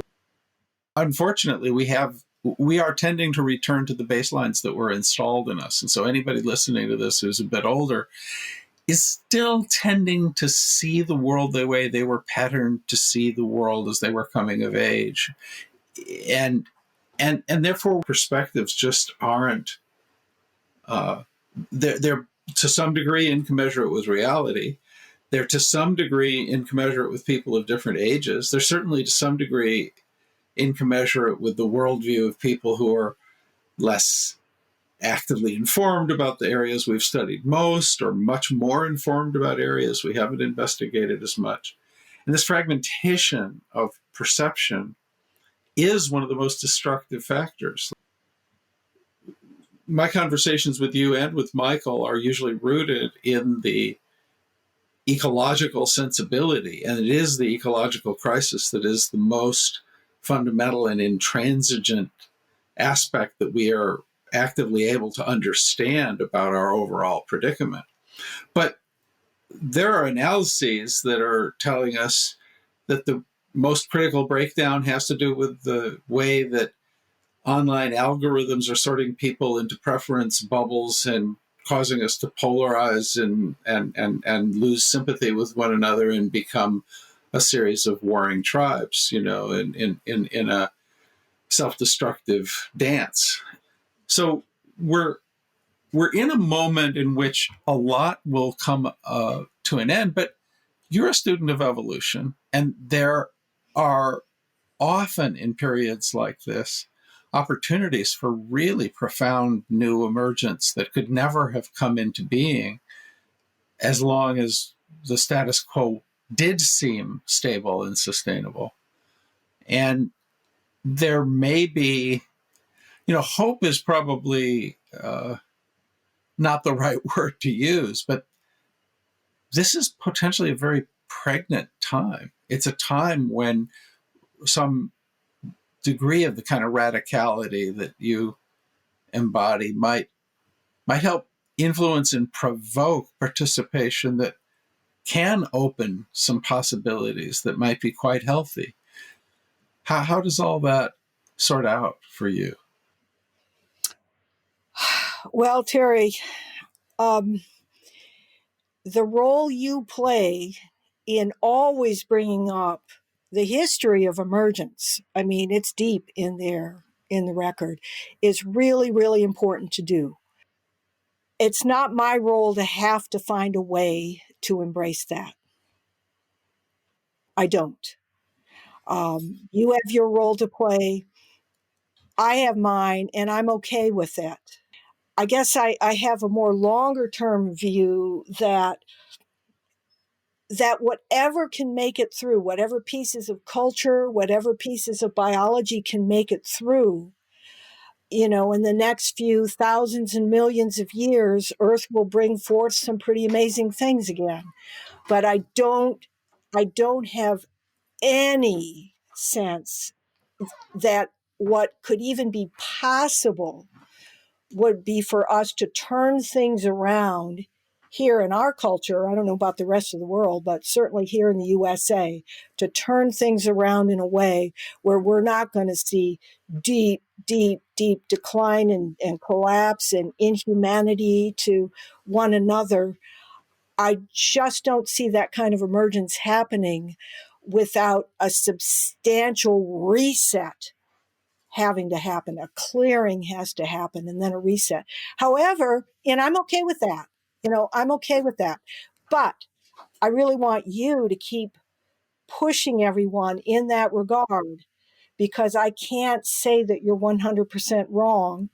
Unfortunately, we are tending to return to the baselines that were installed in us. And so anybody listening to this who's a bit older is still tending to see the world the way they were patterned to see the world as they were coming of age. And therefore perspectives just aren't, they're to some degree incommensurate with reality. They're to some degree incommensurate with people of different ages. They're certainly to some degree incommensurate with the worldview of people who are less actively informed about the areas we've studied most, or much more informed about areas we haven't investigated as much. And this fragmentation of perception is one of the most destructive factors. My conversations with you and with Michael are usually rooted in the ecological sensibility, and it is the ecological crisis that is the most fundamental and intransigent aspect that we are actively able to understand about our overall predicament. But there are analyses that are telling us that the most critical breakdown has to do with the way that online algorithms are sorting people into preference bubbles and causing us to polarize and lose sympathy with one another and become a series of warring tribes, in a self-destructive dance. So we're in a moment in which a lot will come to an end, but you're a student of evolution, and there are often in periods like this opportunities for really profound new emergence that could never have come into being as long as the status quo did seem stable and sustainable. And there may be, hope is probably not the right word to use, but this is potentially a very pregnant time. It's a time when some degree of the kind of radicality that you embody might help influence and provoke participation that can open some possibilities that might be quite healthy. How does all that sort out for you? Well, Terry, um, the role you play in always bringing up the history of emergence, I mean, it's deep in there in the record, is really, really important to do. It's not my role to have to find a way to embrace that. I don't. You have your role to play. I have mine, and I'm okay with that. I guess I have a more longer term view that whatever can make it through, whatever pieces of culture, whatever pieces of biology can make it through, in the next few thousands and millions of years, Earth will bring forth some pretty amazing things again. But I don't have any sense that what could even be possible would be for us to turn things around here in our culture. I don't know about the rest of the world, but certainly here in the USA, to turn things around in a way where we're not going to see deep, deep, deep decline and collapse and inhumanity to one another. I just don't see that kind of emergence happening without a substantial reset having to happen. A clearing has to happen and then a reset. However, and I'm okay with that. I'm okay with that. But I really want you to keep pushing everyone in that regard because I can't say that you're 100% wrong.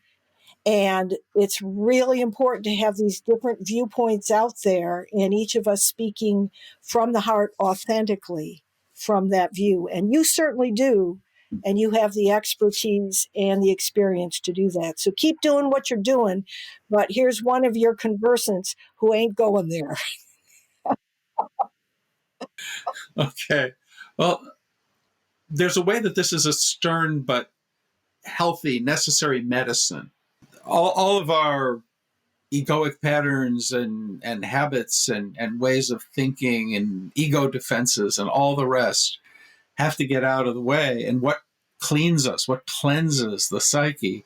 And it's really important to have these different viewpoints out there and each of us speaking from the heart authentically from that view. And you certainly do. And you have the expertise and the experience to do that. So keep doing what you're doing. But here's one of your conversants who ain't going there. Okay. Well, there's a way that this is a stern but healthy, necessary medicine. All of our egoic patterns and habits and ways of thinking and ego defenses and all the rest have to get out of the way. And what cleans us, what cleanses the psyche?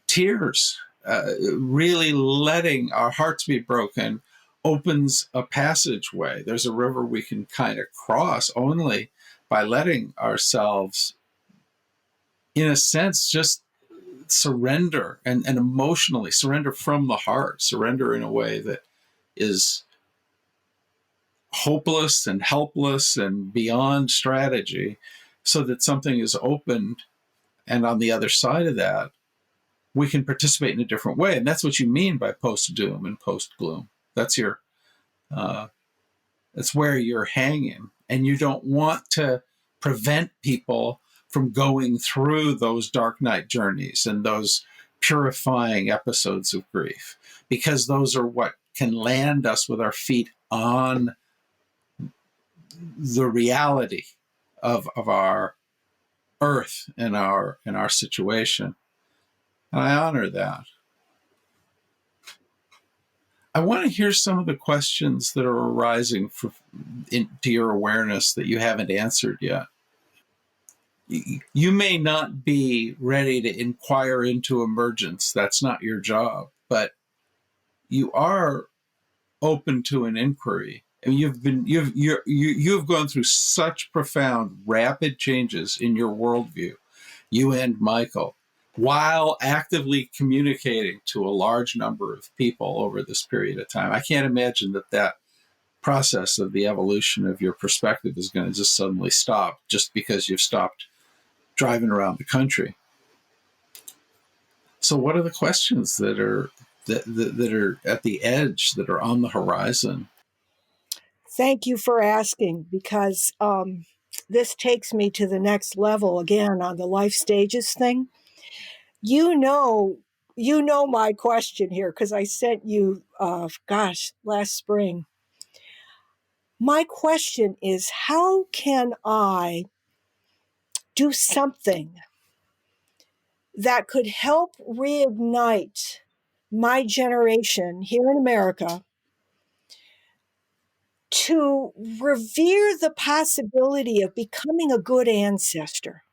Tears. Really letting our hearts be broken opens a passageway. There's a river we can kind of cross only by letting ourselves, in a sense, just surrender and emotionally surrender from the heart, surrender in a way that is hopeless and helpless and beyond strategy, so that something is opened. And on the other side of that, we can participate in a different way. And that's what you mean by post doom and post gloom. That's that's where you're hanging. And you don't want to prevent people from going through those dark night journeys and those purifying episodes of grief, because those are what can land us with our feet on the reality of our earth and our situation. And I honor that. I want to hear some of the questions that are arising into your awareness that you haven't answered yet. You may not be ready to inquire into emergence. That's not your job, but you are open to an inquiry. I mean, you've gone through such profound, rapid changes in your worldview, you and Michael, while actively communicating to a large number of people over this period of time. I can't imagine that process of the evolution of your perspective is going to just suddenly stop just because you've stopped driving around the country. So what are the questions that are at the edge, that are on the horizon? Thank you for asking because this takes me to the next level again on the life stages thing. You know, my question here because I sent you, last spring. my question is, how can I do something that could help reignite my generation here in America to revere the possibility of becoming a good ancestor?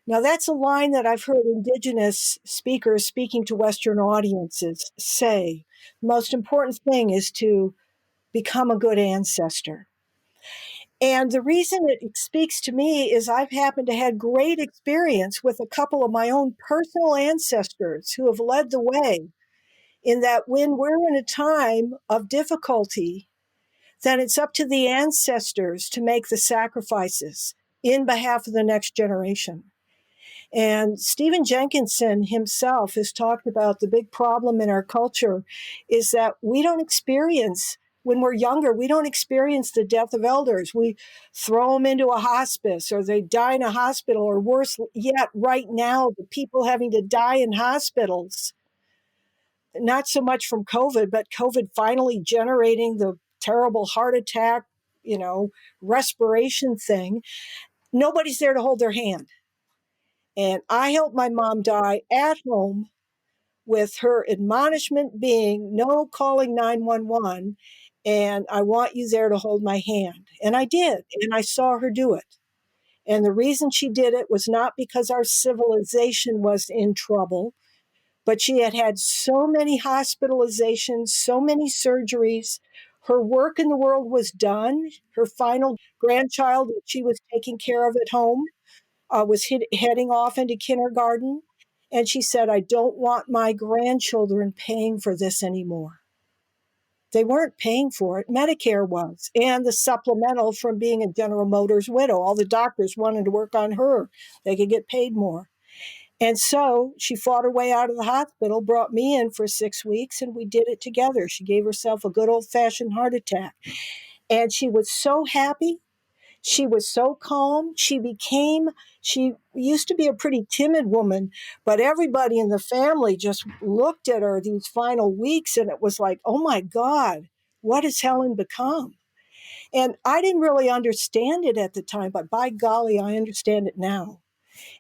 Now, that's a line that I've heard Indigenous speakers speaking to Western audiences say. The most important thing is to become a good ancestor. And the reason it speaks to me is I've happened to have great experience with a couple of my own personal ancestors who have led the way, in that when we're in a time of difficulty, then it's up to the ancestors to make the sacrifices in behalf of the next generation. And Stephen Jenkinson himself has talked about the big problem in our culture is that we don't experience, when we're younger, we don't experience the death of elders. We throw them into a hospice or they die in a hospital, or worse yet, right now, the people having to die in hospitals, not so much from COVID, but COVID finally generating the terrible heart attack, respiration thing. Nobody's there to hold their hand. And I helped my mom die at home, with her admonishment being no calling 911. And I want you there to hold my hand. And I did. And I saw her do it. And the reason she did it was not because our civilization was in trouble, but she had had so many hospitalizations, so many surgeries. Her work in the world was done. Her final grandchild that she was taking care of at home was heading off into kindergarten. And she said, I don't want my grandchildren paying for this anymore. They weren't paying for it. Medicare was. And the supplemental from being a General Motors widow. All the doctors wanted to work on her. They could get paid more. And so she fought her way out of the hospital, brought me in for 6 weeks, and we did it together. She gave herself a good old-fashioned heart attack. And she was so happy. She was so calm. She used to be a pretty timid woman, but everybody in the family just looked at her these final weeks, and it was like, oh my God, what has Helen become? And I didn't really understand it at the time, but by golly, I understand it now.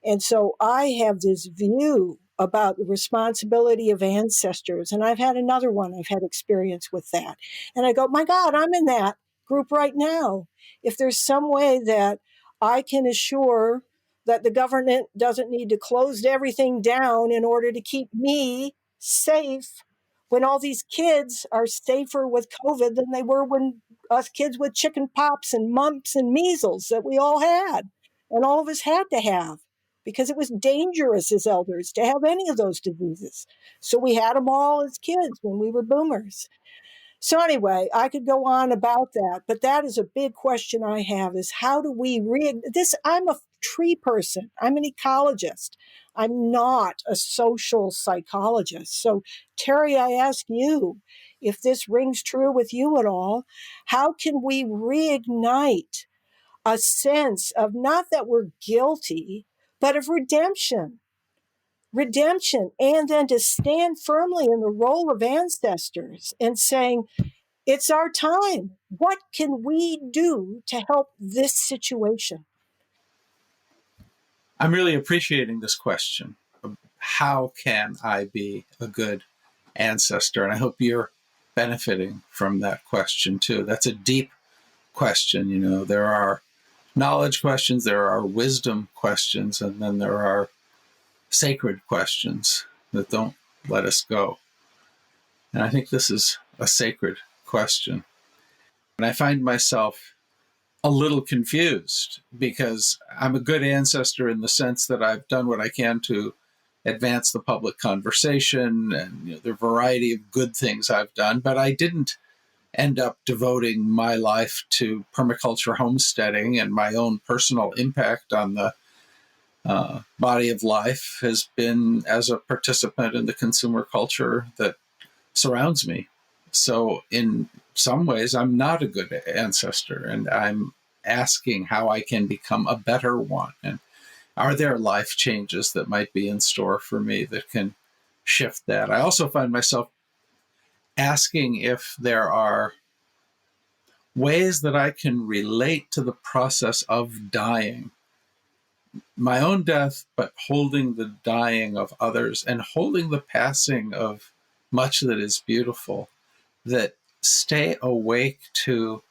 And so I have this view about the responsibility of ancestors. And I've had another one. I've had experience with that. And I go, my God, I'm in that group right now. If there's some way that I can assure that the government doesn't need to close everything down in order to keep me safe, when all these kids are safer with COVID than they were when us kids with chicken pox and mumps and measles that we all had, and all of us had to have, because it was dangerous as elders to have any of those diseases. So we had them all as kids when we were boomers. So anyway, I could go on about that, but that is a big question I have, is how do we I'm a tree person. I'm an ecologist. I'm not a social psychologist. So Terry, I ask you, if this rings true with you at all, how can we reignite a sense of not that we're guilty, but of redemption, and then to stand firmly in the role of ancestors and saying, it's our time. What can we do to help this situation? I'm really appreciating this question. How can I be a good ancestor? And I hope you're benefiting from that question too. That's a deep question. There are knowledge questions, there are wisdom questions, and then there are sacred questions that don't let us go. And I think this is a sacred question. And I find myself a little confused because I'm a good ancestor in the sense that I've done what I can to advance the public conversation and the variety of good things I've done, but I didn't end up devoting my life to permaculture homesteading, and my own personal impact on the body of life has been as a participant in the consumer culture that surrounds me. So in some ways, I'm not a good ancestor, and I'm asking how I can become a better one. And are there life changes that might be in store for me that can shift that? I also find myself asking if there are ways that I can relate to the process of dying, my own death, but holding the dying of others and holding the passing of much that is beautiful, that stay awake to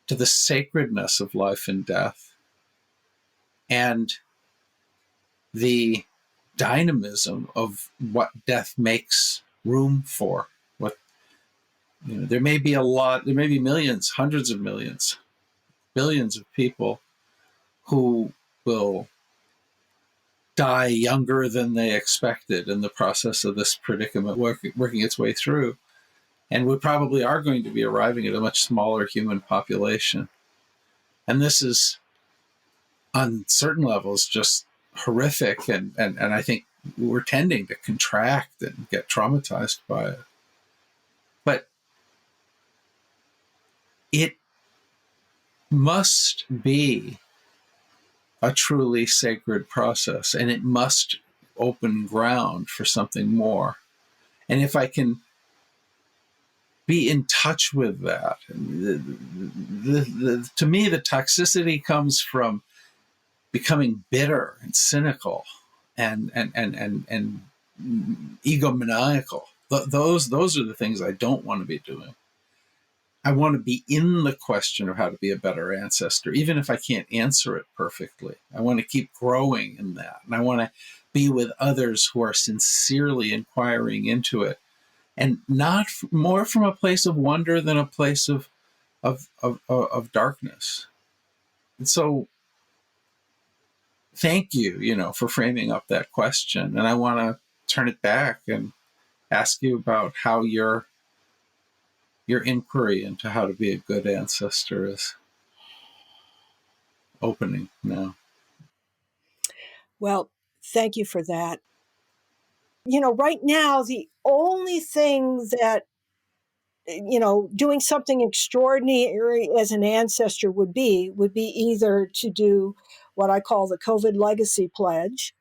the sacredness of life and death and the dynamism of what death makes room for. What, there may be millions, hundreds of millions, billions of people who will die younger than they expected in the process of this predicament working its way through. And we probably are going to be arriving at a much smaller human population. And this is, on certain levels, just horrific. And I think we're tending to contract and get traumatized by it. But it must be a truly sacred process, and it must open ground for something more. And if I can be in touch with that, to me, the toxicity comes from becoming bitter and cynical and egomaniacal. Those are the things I don't want to be doing. I want to be in the question of how to be a better ancestor, even if I can't answer it perfectly. I want to keep growing in that. And I want to be with others who are sincerely inquiring into it, and not more from a place of wonder than a place of darkness. And so thank you, for framing up that question. And I want to turn it back and ask you about how your inquiry into how to be a good ancestor is opening now. Well, thank you for that. Right now, the only thing that, doing something extraordinary as an ancestor would be either to do what I call the COVID legacy pledge.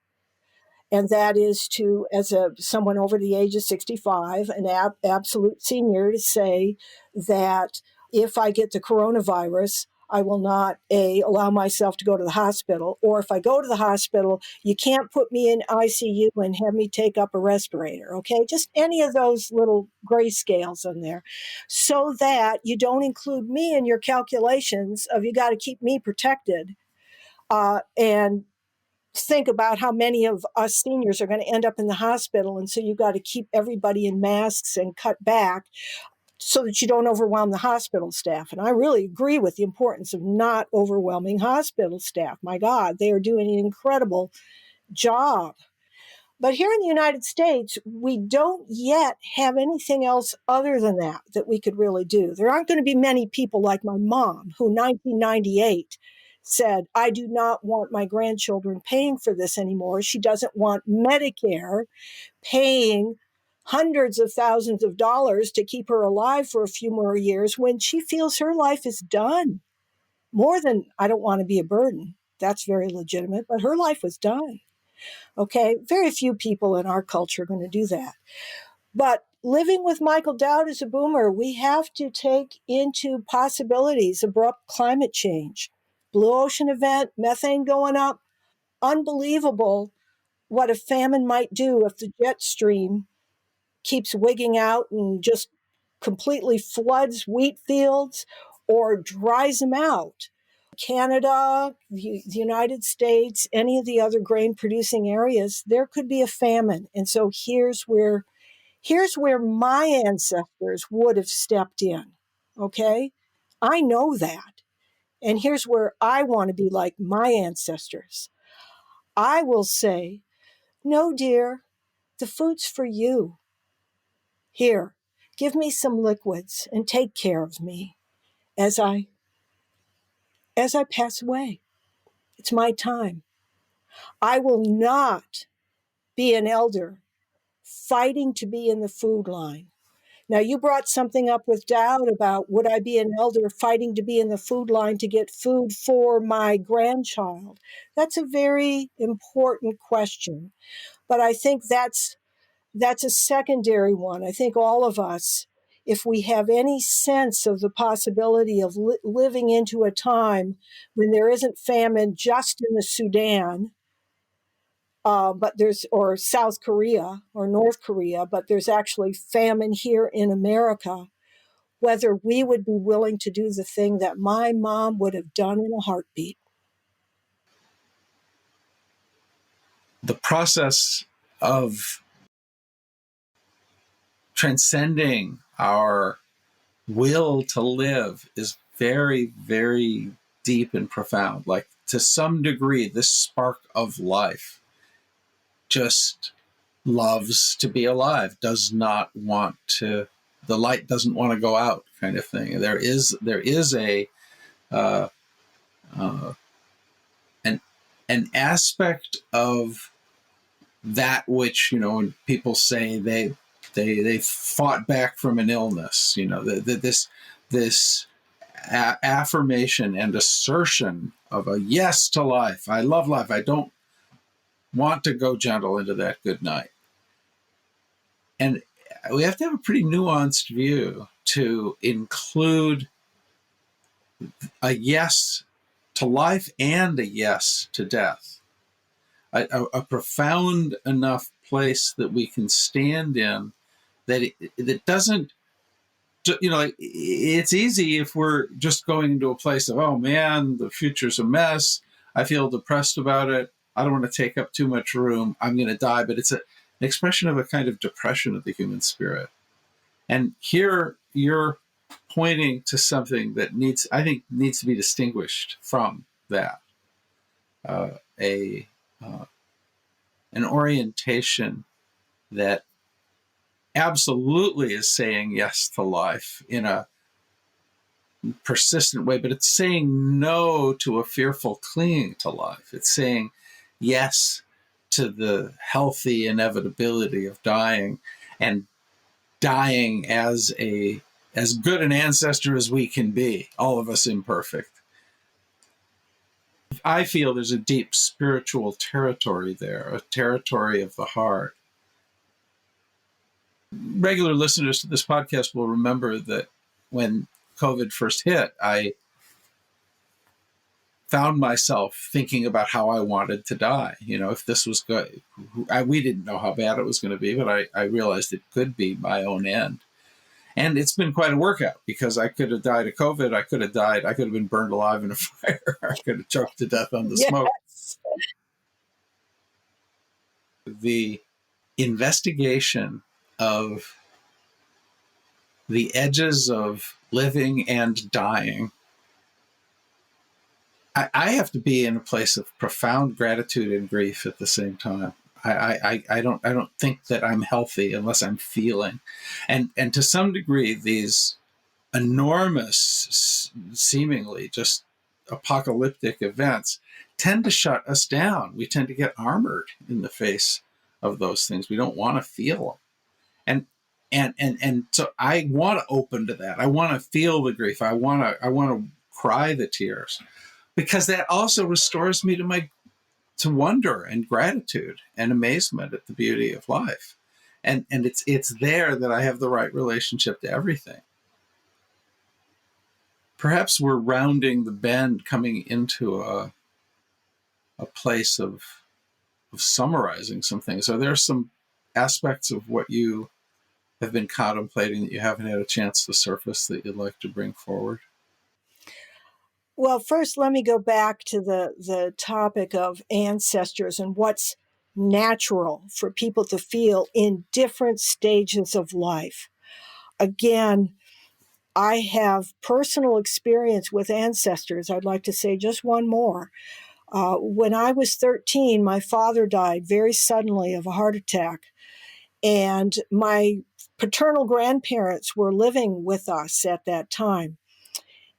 And that is to, as someone over the age of 65, an absolute senior, to say that if I get the coronavirus, I will not allow myself to go to the hospital, or if I go to the hospital, you can't put me in ICU and have me take up a respirator. Okay, just any of those little gray scales in there, so that you don't include me in your calculations of you got to keep me protected, and think about how many of us seniors are going to end up in the hospital. And so you've got to keep everybody in masks and cut back so that you don't overwhelm the hospital staff. And I really agree with the importance of not overwhelming hospital staff. My God, they are doing an incredible job. But here in the United States, we don't yet have anything else other than that we could really do. There aren't going to be many people like my mom, who 1998 said, I do not want my grandchildren paying for this anymore. She doesn't want Medicare paying hundreds of thousands of dollars to keep her alive for a few more years when she feels her life is done. More than, I don't want to be a burden. That's very legitimate, but her life was done. Okay, very few people in our culture are going to do that. But living with Michael Dowd as a boomer, we have to take into possibilities abrupt climate change, blue ocean event, methane going up. Unbelievable what a famine might do if the jet stream keeps wigging out and just completely floods wheat fields or dries them out. Canada, the United States, any of the other grain producing areas, there could be a famine. And so here's where my ancestors would have stepped in. Okay? I know that. And here's where I want to be like my ancestors. I will say, no, dear, the food's for you. Here, give me some liquids and take care of me as I pass away. It's my time. I will not be an elder fighting to be in the food line. Now, you brought something up with Dowd about, would I be an elder fighting to be in the food line to get food for my grandchild? That's a very important question. But I think that's a secondary one. I think all of us, if we have any sense of the possibility of living into a time when there isn't famine just in the Sudan, or South Korea or North Korea, but there's actually famine here in America, whether we would be willing to do the thing that my mom would have done in a heartbeat. The process of transcending our will to live is very, very deep and profound. Like, to some degree, this spark of life just loves to be alive, does not want to, the light doesn't want to go out, kind of thing. There is a an aspect of that which, when people say they fought back from an illness, this affirmation and assertion of a yes to life. I love life. I don't want to go gentle into that good night. And we have to have a pretty nuanced view to include a yes to life and a yes to death. A profound enough place that we can stand in, that it doesn't, it's easy if we're just going into a place of, oh man, the future's a mess, I feel depressed about it, I don't want to take up too much room, I'm going to die. But it's an expression of a kind of depression of the human spirit. And here you're pointing to something that needs to be distinguished from that. An orientation that absolutely is saying yes to life in a persistent way, but it's saying no to a fearful clinging to life. It's saying yes to the healthy inevitability of dying, and dying as good an ancestor as we can be, all of us imperfect. I feel there's a deep spiritual territory there, a territory of the heart. Regular listeners to this podcast will remember that when COVID first hit, I found myself thinking about how I wanted to die. If this was good, we didn't know how bad it was going to be, but I realized it could be my own end. And it's been quite a workout, because I could have died of COVID. I could have been burned alive in a fire. I could have choked to death on the smoke. The investigation of the edges of living and dying, I have to be in a place of profound gratitude and grief at the same time. I don't think that I'm healthy unless I'm feeling, and to some degree, these enormous, seemingly just apocalyptic events tend to shut us down. We tend to get armored in the face of those things. We don't want to feel them, and so I want to open to that. I want to feel the grief. I want to cry the tears, because that also restores me to wonder and gratitude and amazement at the beauty of life. And it's there that I have the right relationship to everything. Perhaps we're rounding the bend, coming into a place of summarizing some things. Are there some aspects of what you have been contemplating that you haven't had a chance to surface that you'd like to bring forward? Well, first, let me go back to the topic of ancestors and what's natural for people to feel in different stages of life. Again, I have personal experience with ancestors. I'd like to say just one more. When I was 13, my father died very suddenly of a heart attack. And my paternal grandparents were living with us at that time.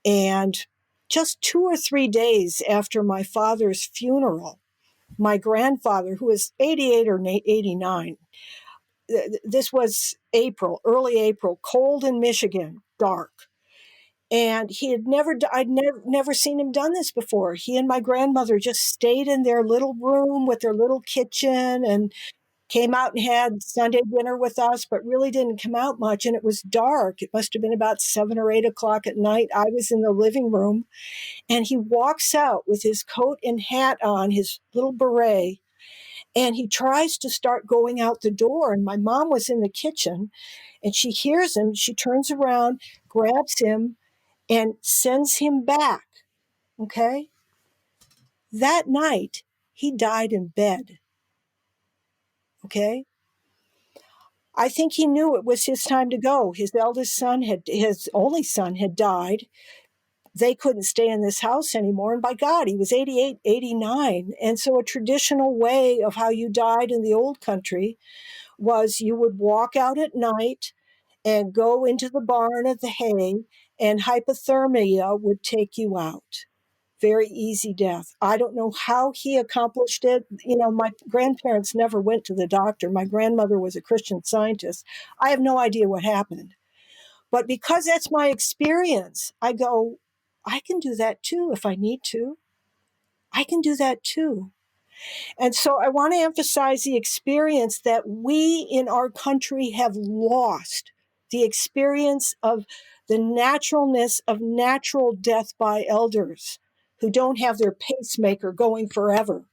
And just 2 or 3 days after my father's funeral, my grandfather, who was 88 or 89, this was early April, cold in Michigan, dark. And I'd never seen him done this before. He and my grandmother just stayed in their little room with their little kitchen, and came out and had Sunday dinner with us, but really didn't come out much. And it was dark. It must have been about 7 or 8 o'clock at night. I was in the living room, and he walks out with his coat and hat on, his little beret, and he tries to start going out the door. And my mom was in the kitchen, and she hears him. She turns around, grabs him, and sends him back. Okay? That night, he died in bed. Okay? I think he knew it was his time to go. His his only son had died. They couldn't stay in this house anymore. And by God, he was 88, 89. And so a traditional way of how you died in the old country was you would walk out at night and go into the barn of the hay, and hypothermia would take you out. Very easy death. I don't know how he accomplished it. You know, my grandparents never went to the doctor. My grandmother was a Christian Scientist. I have no idea what happened. But because that's my experience, I go, I can do that too if I need to. I can do that too. And so I want to emphasize the experience that we in our country have lost, the experience of the naturalness of natural death by elders who don't have their pacemaker going forever,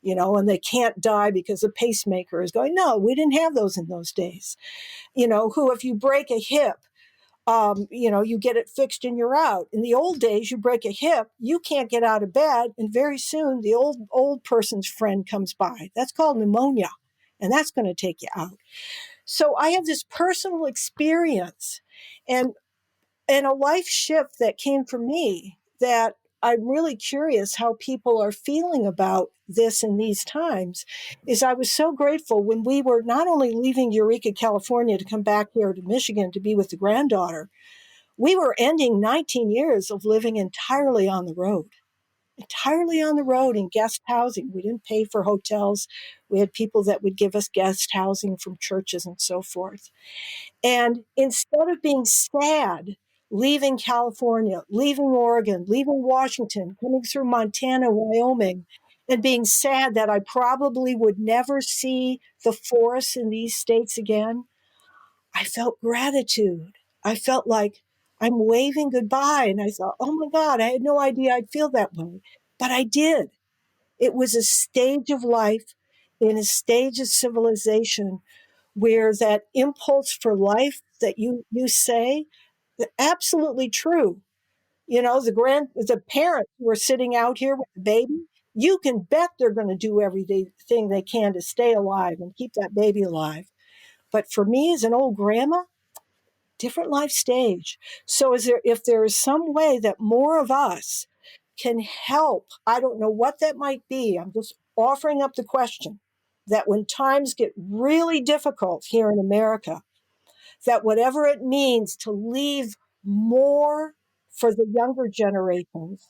you know, and they can't die because the pacemaker is going. No, we didn't have those in those days. You know, who, if you break a hip, you know, you get it fixed and you're out. In the old days, you break a hip, you can't get out of bed, and very soon the old person's friend comes by. That's called pneumonia, and that's going to take you out. So I have this personal experience and a life shift that came for me that I'm really curious how people are feeling about this in these times. Is I was so grateful when we were not only leaving Eureka, California to come back here to Michigan to be with the granddaughter, we were ending 19 years of living entirely on the road in guest housing. We didn't pay for hotels. We had people that would give us guest housing from churches and so forth. And instead of being sad, leaving California, leaving Oregon, leaving Washington, coming through Montana, Wyoming, and being sad that I probably would never see the forests in these states again, I felt gratitude. I felt like I'm waving goodbye. And I thought, oh my God, I had no idea I'd feel that way. But I did. It was a stage of life in a stage of civilization where that impulse for life that you say, absolutely true. You know, the parents who are sitting out here with the baby, you can bet they're going to do everything they can to stay alive and keep that baby alive. But for me as an old grandma, different life stage. So if there is some way that more of us can help, I don't know what that might be. I'm just offering up the question that when times get really difficult here in America, that whatever it means to leave more for the younger generations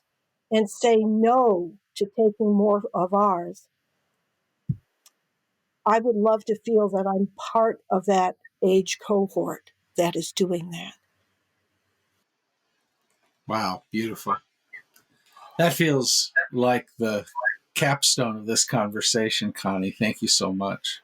and say no to taking more of ours, I would love to feel that I'm part of that age cohort that is doing that. Wow, beautiful. That feels like the capstone of this conversation, Connie. Thank you so much.